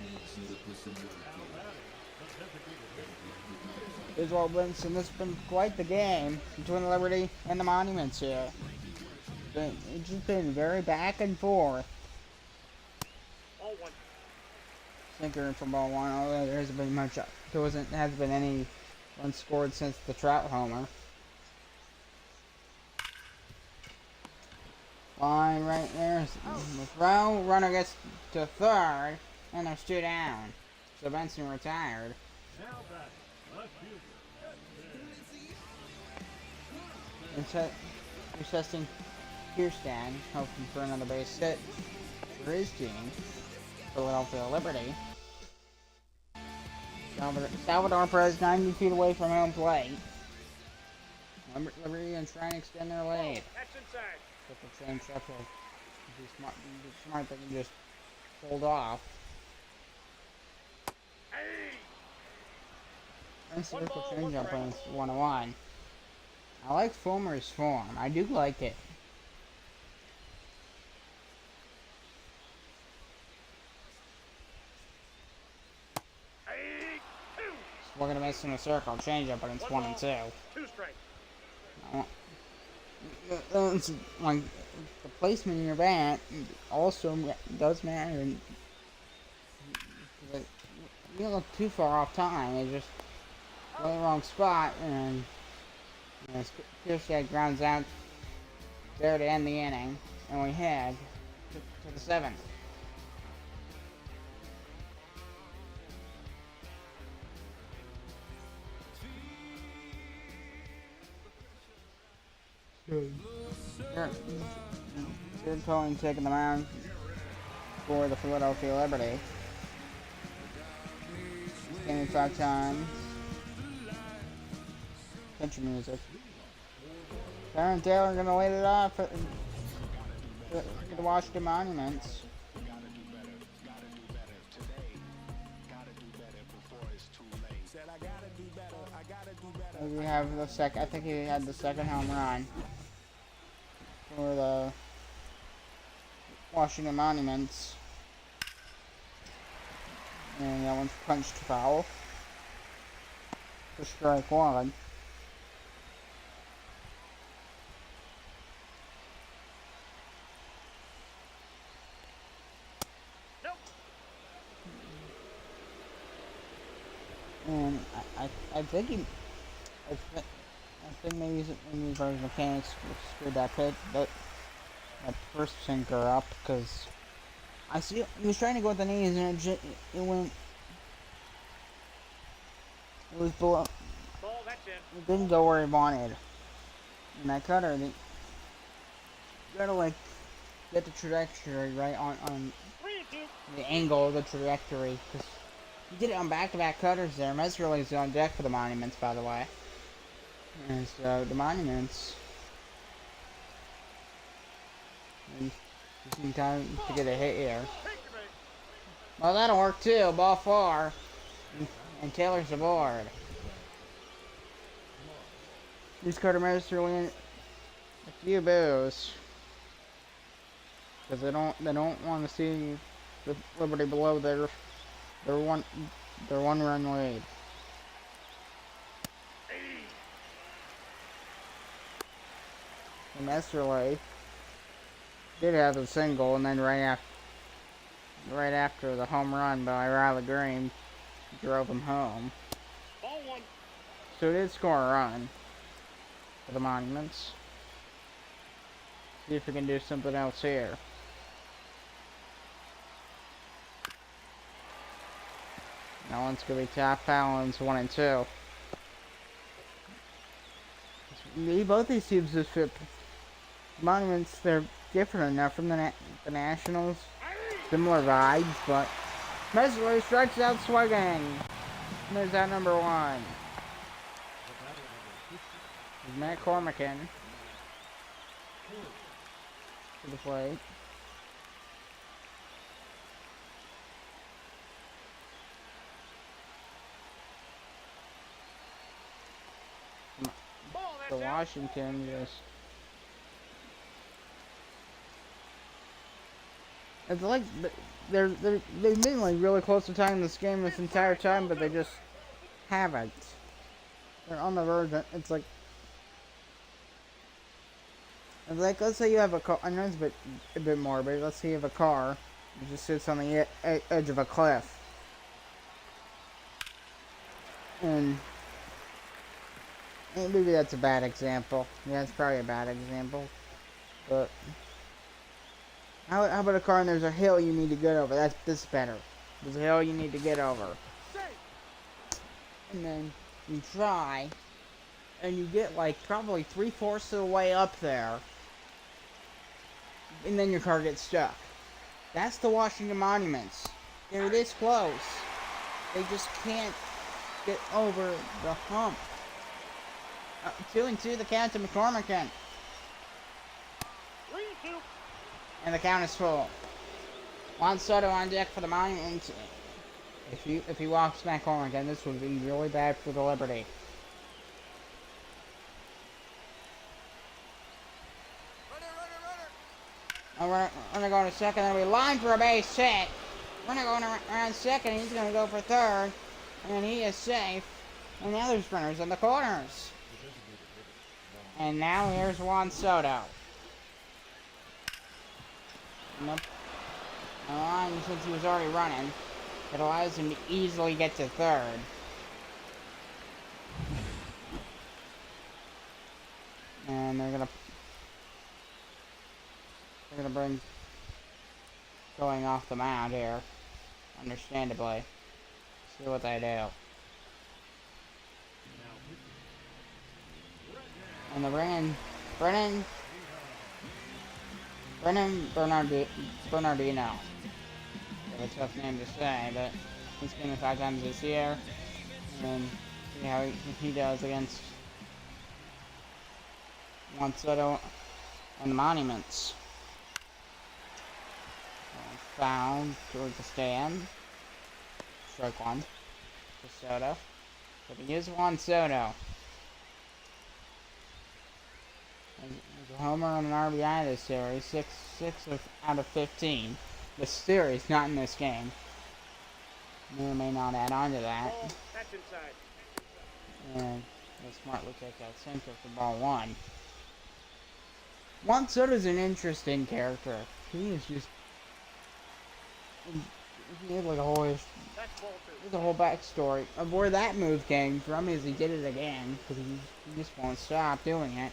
Israel Benson. This has been quite the game between the Liberty and the Monuments here. It's just been very back and forth. All 1. Sinker from ball 1. Although there hasn't been much. Hasn't been any runs scored since the Trout homer. Line right there. The throw. Runner gets to third. And there's 2 down. So Benson retired. Now back, left fielder. He's testing Kirsten, hoping for another base hit for his team. Philadelphia Liberty. Salvador Perez 90 feet away from home plate. Liberty and trying to extend their lead. That's inside. But the change up will be smart they can just hold off. Hey! And circle change up and it's 1-1. I like Fulmer's form. I do like it. Hey! Two! So we're gonna miss in the circle change up, but it's 1-2. 2 strikes. It's like the placement in your bat also does matter. You don't look too far off time. It's just really wrong spot, and Kierstead grounds out there to end the inning, and we head to the 7th. Jared Cohen taking the mound for the Philadelphia Liberty. Game 5 times. Country music. Darren Taylor gonna lead it off at the Washington Monuments. We have the second. I think he had the second home run for the Washington Monuments, and that one's punched foul for strike 1. Nope. And I think he. I think maybe his mechanics screwed that pitch, that first sinker up, because I see he was trying to go with the knees and it went. It was below. Ball, that's in. It didn't go where he wanted. And that cutter, you gotta like get the trajectory right on 3-2. the angle of the trajectory, because he did it on back-to-back cutters there. Messerly's on deck for the Monuments, by the way. And so the Monuments, just in time to get a hit here. Well, that'll work too. Ball 4, and Taylor's aboard. These Carter Messerly a few boos, because they don't want to see the Liberty below their one run lead. And Messerly did have a single, and then right after the home run by Riley Green drove him home. Ball 1. So it did score a run for the Monuments. See if we can do something else here. That one's gonna be top foul, and it's 1-2. Both these teams just fit. Monuments, they're different enough from the Nationals. Similar vibes, but Messerly strikes out swinging. And there's out number 1. There's Matt Cormican to the plate. Ball, The that's out. Washington just. It's like they've been like really close to tying this game this entire time, but they just haven't. They're on the verge. It's like let's say you have a car. I know it's a bit more, but let's say you have a car. It just sits on the edge of a cliff, and maybe that's a bad example. Yeah, it's probably a bad example, but How about a car and there's a hill you need to get over? This is better. There's a hill you need to get over. Safe. And then you try, and you get like probably 3/4 of the way up there, and then your car gets stuck. That's the Washington Monuments. They're this close. They just can't get over the hump. 2-2 the count to McCormick. 3-2. And the count is full. Juan Soto on deck for the Monuments. If he walks back home again, this would be really bad for the Liberty. Runner going to second, then we line for a base hit. Runner going around second, he's going to go for third, and he is safe. And now there's runners in the corners. And now here's Juan Soto. Nope. The line, since he was already running, it allows him to easily get to third. And they're gonna bring going off the mound here, understandably. See what they do. And the Brennan Bernardino. It's a tough name to say, but he's been 5 times this year. And see how he does against Juan Soto and the Monuments. Found towards the stand. Strike one to Soto. But he is Juan Soto. There's a homer and an RBI this series. 6 out of 15. The series, not in this game. May or may not add on to that. Ball, that's inside. And they smartly take that center for ball one. Juan Soto's an interesting character. He is just... He had like a whole... That's ball 2. There's a whole backstory of where that move came from. Is he did it again because he just won't stop doing it.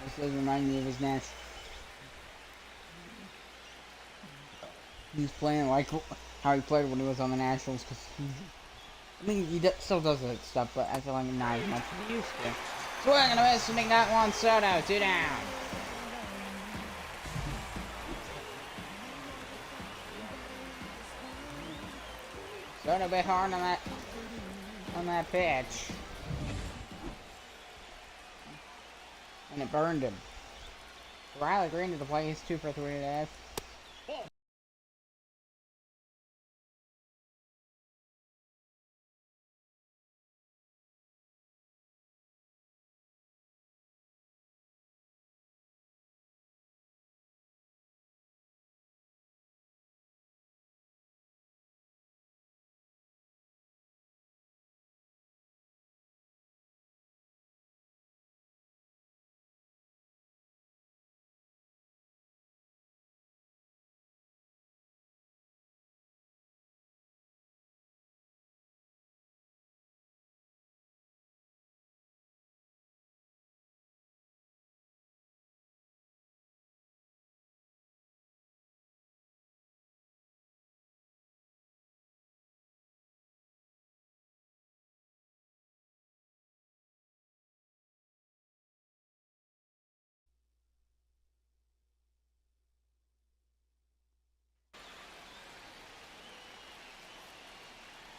This does remind me of his natural. He's playing like how he played when he was on the Nationals. Cause he still does that stuff, but I feel like not as much as he used to. Swing and a miss to make that one Soto. 2 down. Soto bit hard on that pitch. And it burned him. Riley Green to the plate. He's 2 for 3 today. Ball.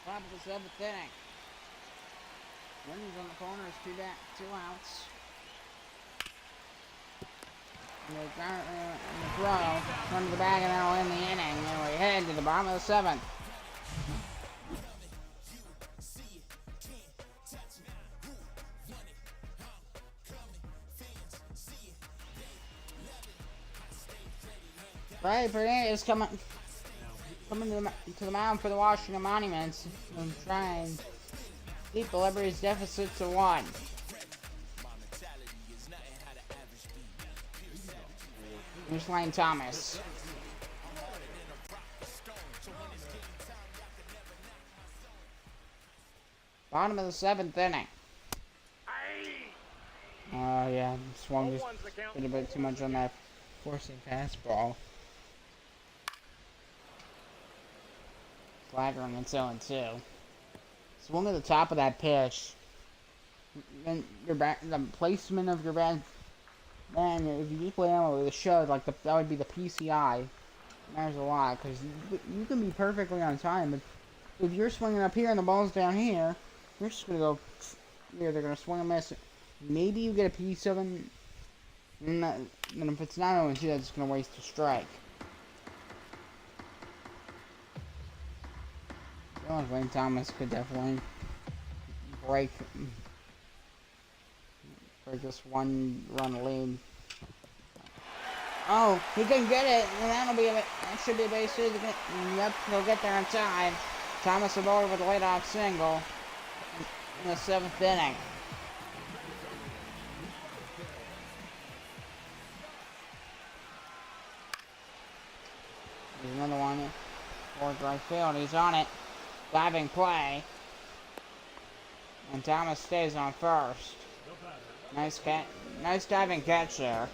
Top of the 7th inning. Runners on the corners, 2 outs. And the throw, run to the bag, and that'll end the inning. And we head to the bottom of the 7th. Ray Fernandez coming to the mound for the Washington Monuments and trying to keep the Liberty's deficit to 1. Here's Lane Thomas. Bottom of the 7th inning. Yeah, swung Oh, just one's the count. a bit too much on that forcing fastball. Flaggering and 0-2. Swung at the top of that pitch. And your back, the placement of your bat, man, if you just play out with a show, like that would be the PCI. Matters a lot, because you can be perfectly on time, but if you're swinging up here and the ball's down here, you're just going to go, yeah, they're going to swing and miss. Maybe you get a piece of it, and if it's not 0-2, that's going to waste a strike. I feel like Wayne Thomas could definitely break this one-run lead. Oh, he can get it, and that should be a base hit. Yep, he'll get there in time. Thomas aboard with a leadoff single in the 7th inning. There's another one towards right field. He's on it. Diving play. And Thomas stays on first. Nice diving catch there.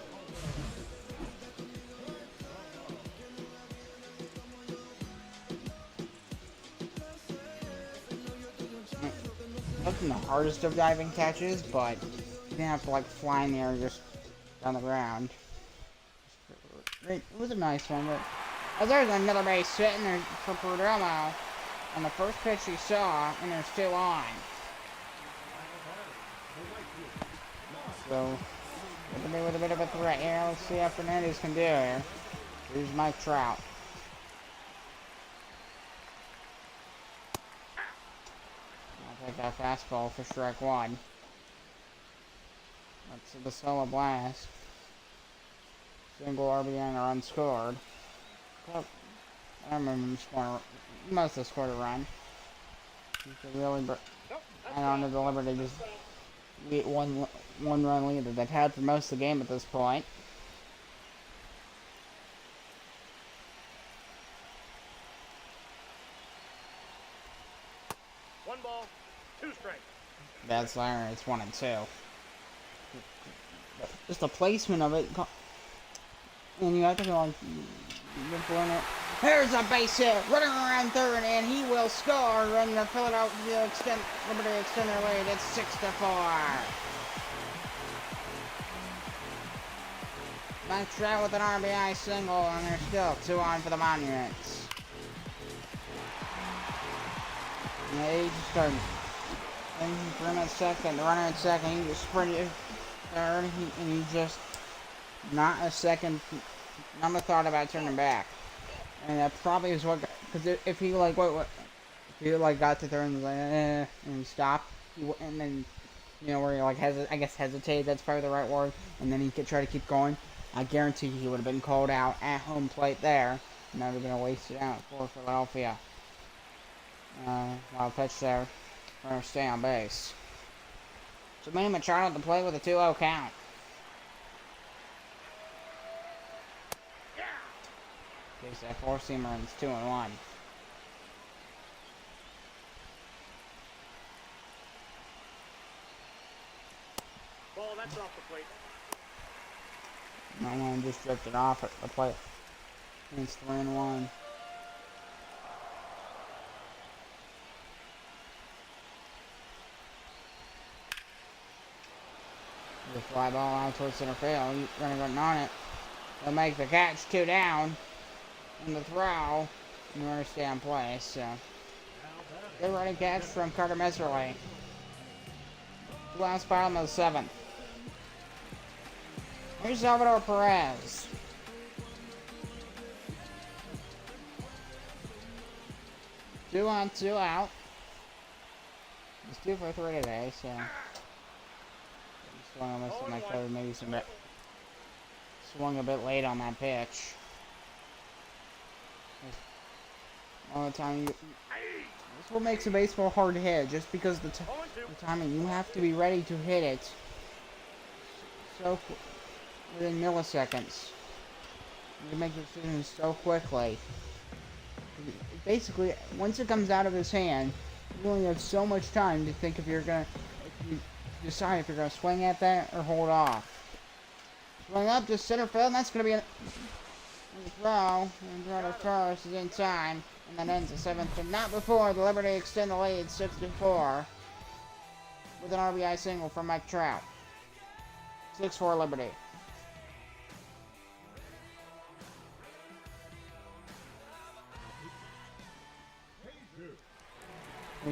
Wasn't the hardest of diving catches, but you didn't have to like fly in the air just down the ground. It was a nice one, but there's another base sitting there for Perdomo on the first pitch he saw, and there's 2 on. So, with a bit of a threat here. Let's see how Fernandez can do here. Here's Mike Trout. I'll take that fastball for strike 1. Let's see the solo blast. Single RBI or unscored. Well, I don't remember him scoring. He must have scored a run. He could really and on to deliver to just get one run lead that they've had for most of the game at this point. One ball, 2 strikes. Bad slider, it's 1-2. Just the placement of it, and you have to go on. Here's a base hit, running around third, and he will score. And the Philadelphia Liberty extend their lead. It's 6-4. Mike Trout with an RBI single, and there's still 2 on for the Monuments. And they just started. And for him at second, the runner at second, he just sprinted third, and he just not a thought about turning back. And that probably is what, because if he like if he like got to third and was like and he stopped, and then where he like hesitated, that's probably the right word, and then he could try to keep going. I guarantee he would have been called out at home plate there, and that would have been a wasted out for Philadelphia. Wild pitch there. We're going to stay on base. So Manny Machado at the plate with a 2-0 count. Takes that 4-seamer and it's 2-1. Ball, that's off the plate. That one just drifted off at the plate. And it's 3-1. The fly ball out towards center field. He's running on it. They'll make the catch, 2 down. And the throw. And we're going to stay on place. So. Good running catch from Carter Messerly. 2 outs, bottom of the 7th. Here's Salvador Perez. Two on, 2 out. He's 2 for 3 today, so. Swung almost to my cover, maybe swung a bit late on that pitch. All the time, that's what makes a baseball hard to hit, just because the timing. You have to be ready to hit it so within milliseconds. You can make decisions so quickly. Basically, once it comes out of his hand, you only have so much time to think if you're gonna. decide if you're going to swing at that or hold off. Swing up to center field, and that's going to be a throw. And throw to first is in time, and that ends the seventh, but not before the Liberty extend the lead 6-4 with an RBI single from Mike Trout. 6-4 Liberty.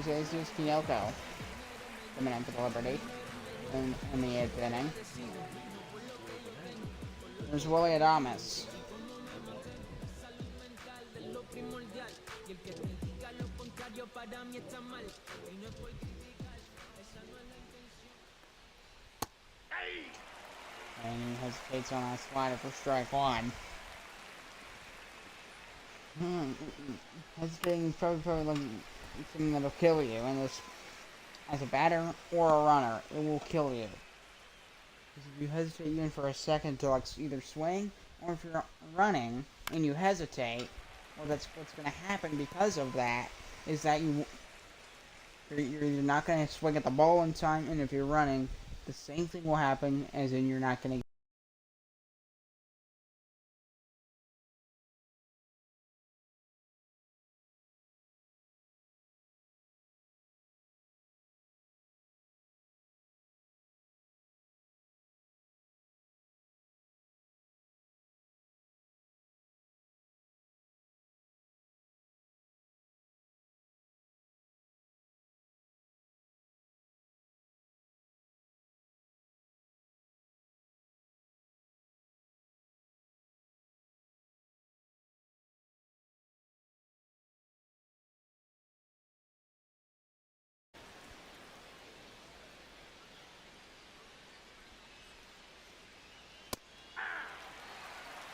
Jesus Kyoko coming in for the Liberty in the 8th inning. There's Willie Adames. And he hesitates on a slider for strike one. Hesitating is probably like something that'll kill you, and this, as a batter or a runner, it will kill you. Because if you hesitate even for a second to like either swing, or if you're running and you hesitate, well, that's what's going to happen because of that, is that you're either not going to swing at the ball in time, and if you're running, the same thing will happen, as in you're not going to.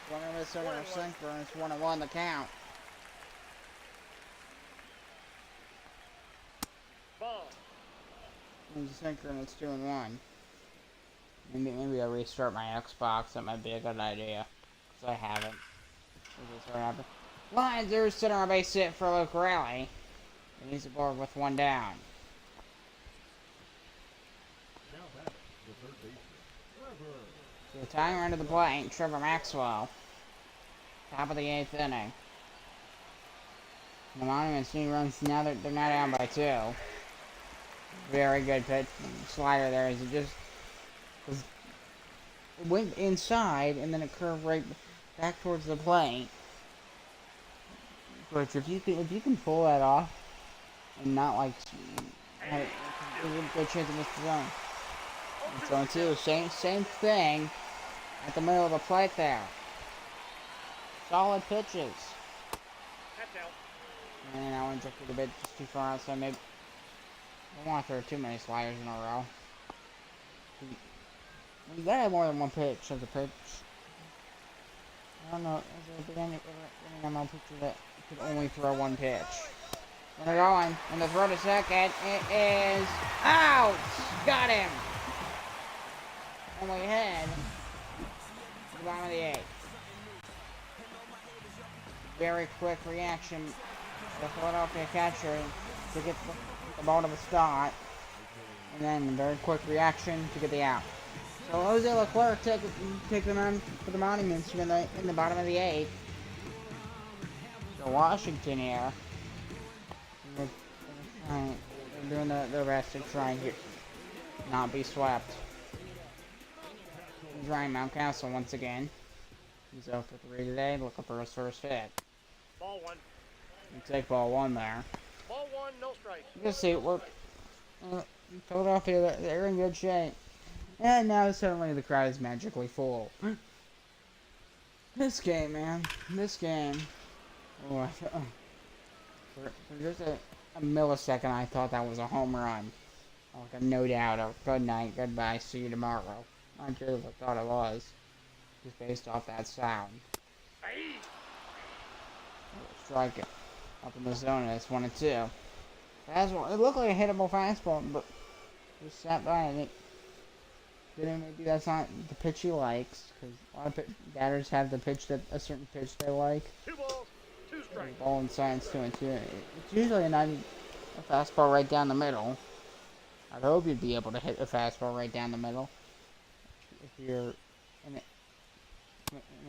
One of us over sinker, and it's 1-1 the count. Ball. There's a sinker, and it's 2-1. Maybe I'll restart my Xbox. That might be a good idea, because I haven't. Lions are sitting on a base hit for Luke Raleigh, and he's aboard with one down. Now back, the third baseman, Trevor. So the tying run to the plate, Trevor Maxwell. Top of the 8th inning. The Monuments need runs now that they're not down by 2. Very good pitch slider there. As it just it went inside and then it curved right back towards the plate. Which if you can pull that off and not like have a good chance to miss the zone. So too, same thing at the middle of the plate there. Solid pitches. That's out. And I went drifted a bit just too far outside. Maybe I don't want to throw too many sliders in a row. You gotta have more than one pitch as a pitch. I don't know. Is there any ML pitcher that could only throw one pitch? And they're going. And the throw to second. It is out. Got him. Only head. To the bottom of the 8th. Very quick reaction. The Philadelphia catcher to get the ball to the start. And then a very quick reaction to get the out. So Jose Leclerc taking on for the Monuments in the bottom of the 8th. So Washington here. They're doing their best to try and not be swept. He's Ryan Mountcastle once again. He's 0 for 3 today, looking for his first hit. Ball 1. You take ball 1 there. Ball 1, no strikes. You can see we're Philadelphia. They're in good shape. And now suddenly the crowd is magically full. This game, man. This game. Oh, for just a millisecond, I thought that was a home run. Like a no doubt of good night, goodbye, see you tomorrow. Not sure if I thought it was. Just based off that sound. Hey. Strike it up in the zone, and it's 1-2. Fastball. It looked like a hittable fastball, but just sat by and it. Then maybe that's not the pitch he likes, because a lot of batters have the pitch that a certain pitch they like. 2 balls, 2 strikes. Ball and science 2-2. It's usually a fastball right down the middle. I'd hope you'd be able to hit a fastball right down the middle. If you're an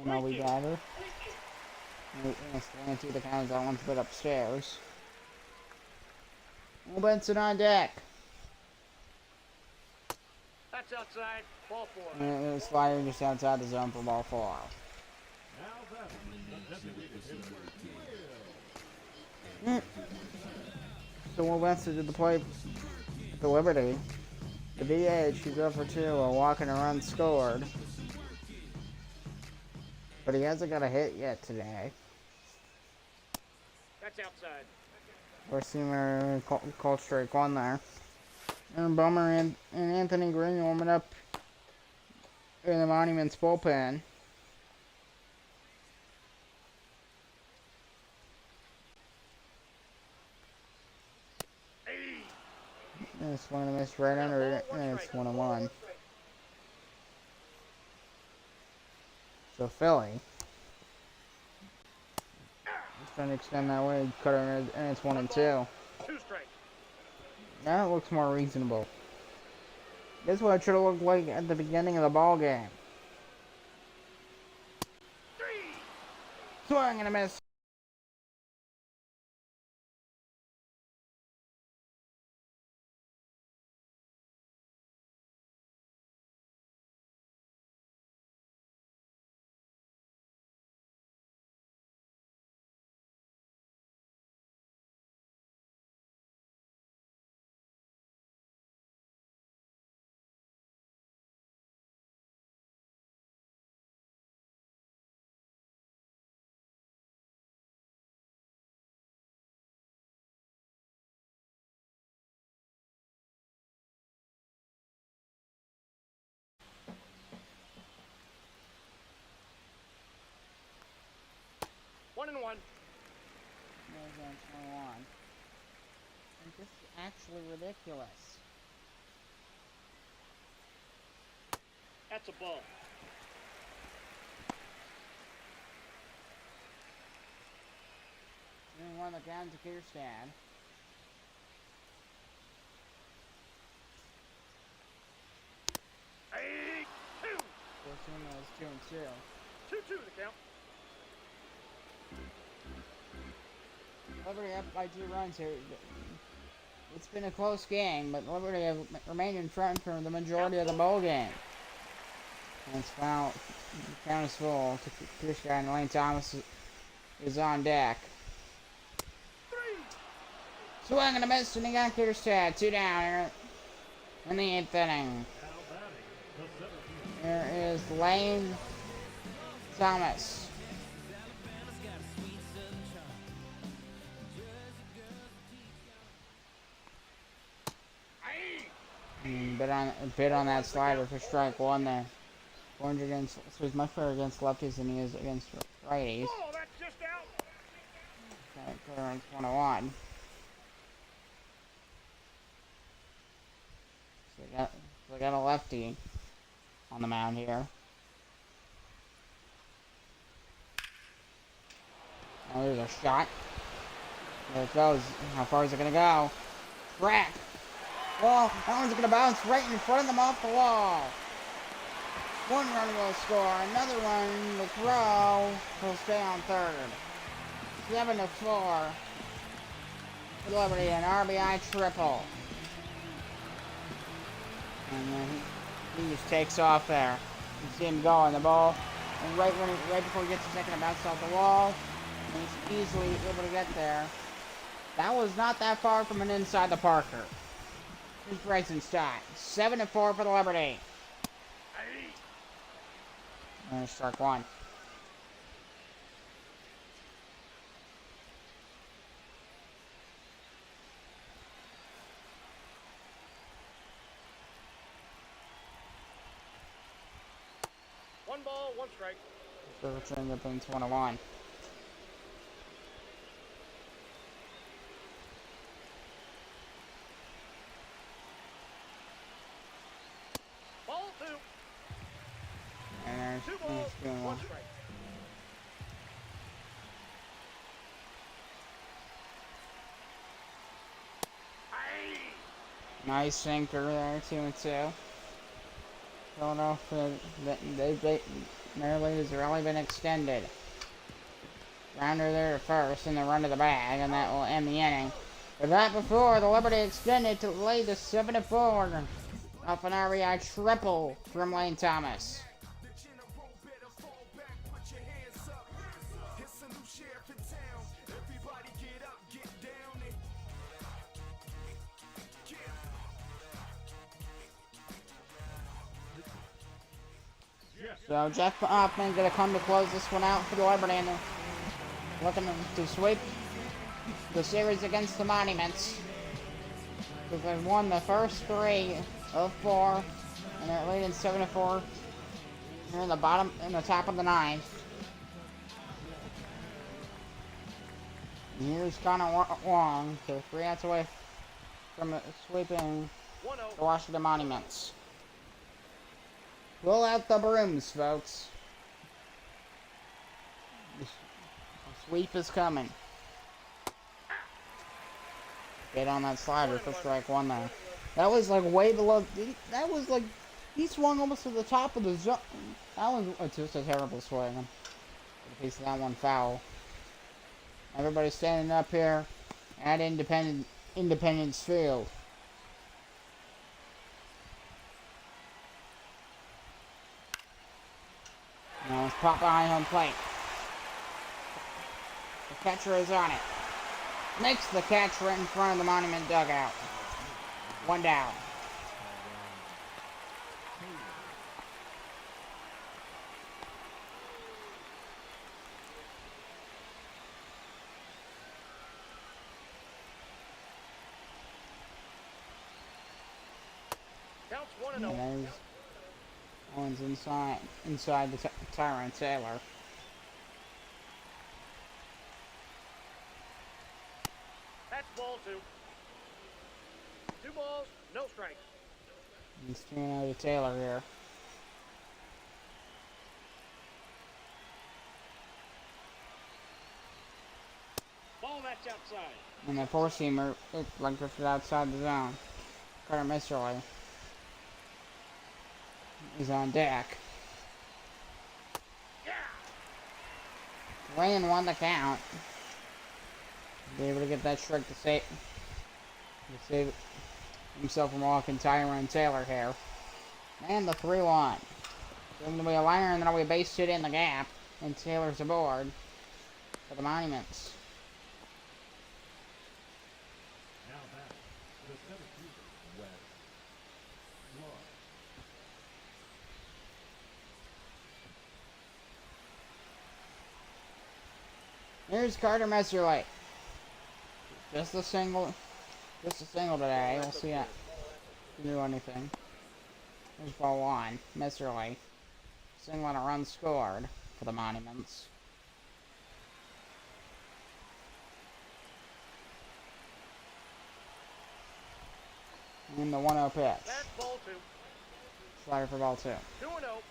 MLB batter. And Slanty, the count that one's bit upstairs. Will Benson on deck. That's outside. Ball 4. And the slider just outside the zone for ball 4. Now that the designated hitter. So Will Benson did the play at the Liberty. The DH, he's up for 2, a walk and a run scored. But he hasn't got a hit yet today. That's outside. We're called strike 1 there. And Bummer and Anthony Green warming up in the Monuments bullpen. And it's one of the missed right under it, and it's 1-1. So Philly is trying to extend that way, cutter, and it's 1-2. 2 strikes. Now it looks more reasonable. This is what it should have looked like at the beginning of the ball game. 3. Swing and a miss. One and one. There's on 21. And this is actually ridiculous. That's a ball. And one that down to Kierstad. Hey, 2. Fortuna is 2-2. 2-2 the count. Liberty up by 2 runs here. It's been a close game, but Liberty have remained in front for the majority of the ball game. And it's foul. The count is full. This guy and Lane Thomas is on deck. 3. Swing and a miss, and he got Kierstad. 2 down here in the 8th inning. Here is Lane Thomas. Bit on that slider for strike 1 there. Orange against, so he's much better against lefties than he is against righties. Oh, that's just out. Okay, clearance 1-1. So we got a lefty on the mound here. Oh, there's a shot. There it goes. How far is it gonna go? Track. Well, that one's going to bounce right in front of them off the wall. 1 run will score. Another one will throw. He'll stay on third. 7-4. For Liberty, an RBI triple. And then he just takes off there. You see him going. The ball, and right before he gets a second, it bounced off the wall. And he's easily able to get there. That was not that far from an inside the Parker. Here's Bryson Stott. 7-4 for the Liberty. And strike 1. One ball, 1 strike. So it's end up in 1-1. Ball 2. And there's 2 balls, he's doing 1 well. strike. Nice sinker there, 2-2. Philadelphia, their lead has really been extended. Rounder there to first, and the run to the bag, and that will end the inning. But that before, the Liberty extended to lead to 7-4 off an RBI triple from Lane Thomas. So Jeff Hoffman going to come to close this one out for the Liberty, and looking to sweep the series against the Monuments. Because they've won the first 3 of 4, and they're leading 7-4. Here in the top of the 9th. And here's Connor Wong, so 3 outs away from sweeping the Washington Monuments. Pull out the brooms, folks. The sweep is coming. Get on that slider for strike 1 there. That was like way below. That was like he swung almost to the top of the zone. That was just a terrible swing. A piece of that one foul. Everybody's standing up here at Independence Field. Now it's popped behind home plate. The catcher is on it. Makes the catch right in front of the Monument dugout. 1 down. Counts 1-0. And there's Owens inside the Tyrant Taylor. That's ball 2. 2 balls, no strikes. He's 2-0 to Taylor here. Ball that's outside. And the four-seamer, like drifted outside the zone. Carter Misterly is on deck. Yeah. Wayne won the count. Be able to get that strike to save himself from walking Tyrone Taylor here. And the 3-1. So going to be a liner, and then it'll be a base hit in the gap. And Taylor's aboard for the Monuments. Now back, the center fielder, Wes Love. Here's Carter Messerly. Just a single today. We'll see if he can do anything. Here's ball 1. Messerly. Single and a run scored for the Monuments. And the 1-0 pitch. That's ball 2. Slider for ball 2. 2-0.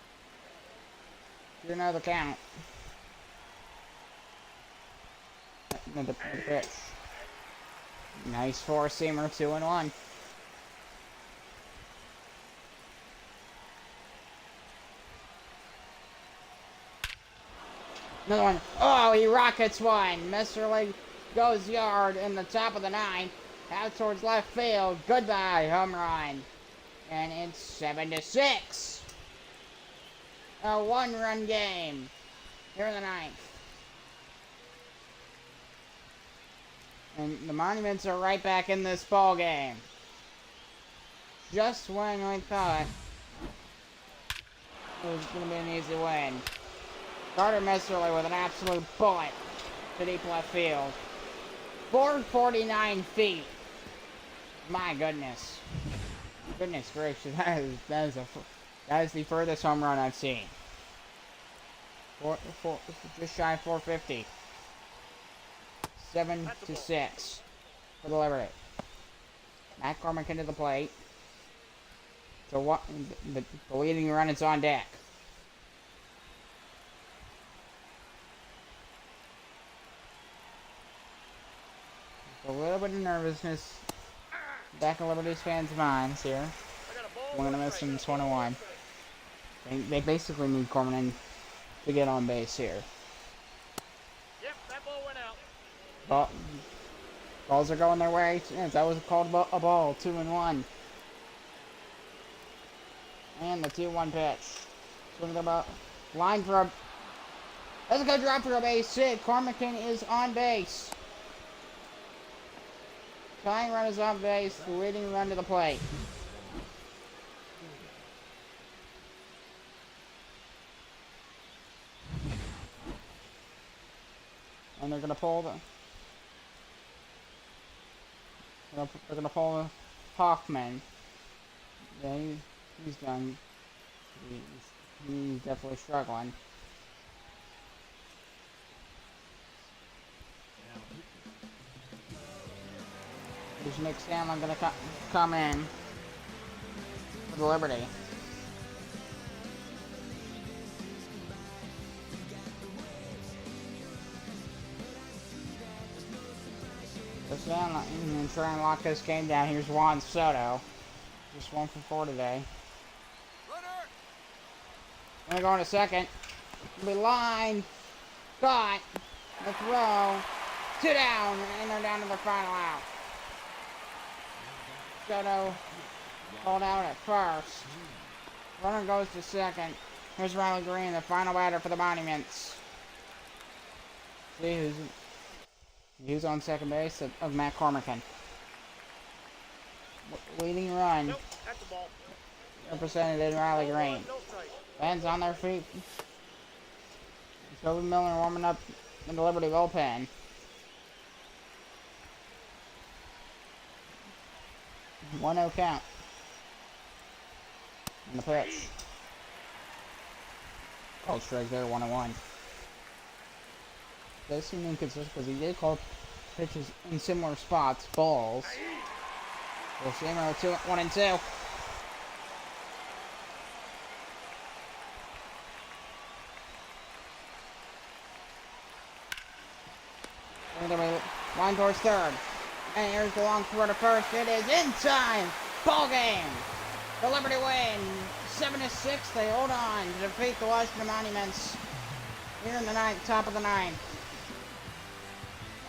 Do another count. Another pitch. Nice four-seamer, 2-1. Another one. Oh, he rockets one. Messerly goes yard in the top of the 9th. Out towards left field. Goodbye, home run. And it's 7-6. A 1-run game here in the 9th. And the Monuments are right back in this ball game. Just when I thought it was going to be an easy win. Carter Messerly with an absolute bullet to deep left field. 449 feet. My goodness. Goodness gracious, that is the furthest home run I've seen. Just shy of 450. 7-6 for the Liberty. Matt Cormack into the plate. So the leading run is on deck. A little bit of nervousness back of Liberty's fans' minds here. I got a ball. We're no gonna miss strike. him 21. They basically need Corman to get on base here. Yep, that ball went out. Balls are going their way. Yes, that was called a ball. 2-1. And the 2-1 pitch. Swing the ball. Line for a. That's a good drop for a base hit. Cormican is on base. Tying run is on base. The leading run to the plate. And they're gonna pull the. They're gonna pull Hoffman. Yeah, he's done. He's definitely struggling. There's Nick Sandlin gonna come in for the Liberty. So Sandlin and try and lock this game down. Here's Juan Soto. Just 1 for 4 today. Gonna go in a second. Be line. Got. The throw. 2 down. And they're down to their final out. Soto called out at first. Runner goes to second. Here's Riley Green, the final batter for the Monuments. See who's on second base of Matt Cormican. Leading run. Nope, that's the ball. Represented in Riley Ball Green. one, no strike. Fans on their feet. Toby Miller warming up in the Liberty bullpen. One 0 count. And the pitch. Called strike there, 1-1. Does seem inconsistent because he did call pitches in similar spots, balls. We'll see him at 1-2. Line towards third. And here's the long throw to first. It is in time. Ball game. The Liberty win. 7-6. They hold on to defeat the Washington Monuments here in the top of the ninth.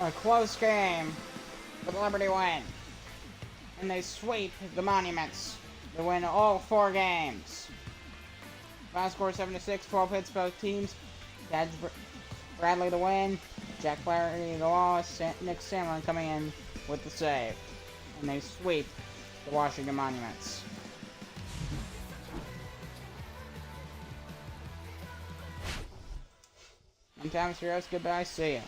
A close game, but the Liberty win. And they sweep the Monuments. They win all 4 games. Final score 7-6. 12 hits both teams. Dad Bradley the win. Jack Flaherty the loss. Nick Sandlin coming in with the save. And they sweep the Washington Monuments. I'm Thomas Rios. Goodbye. See ya.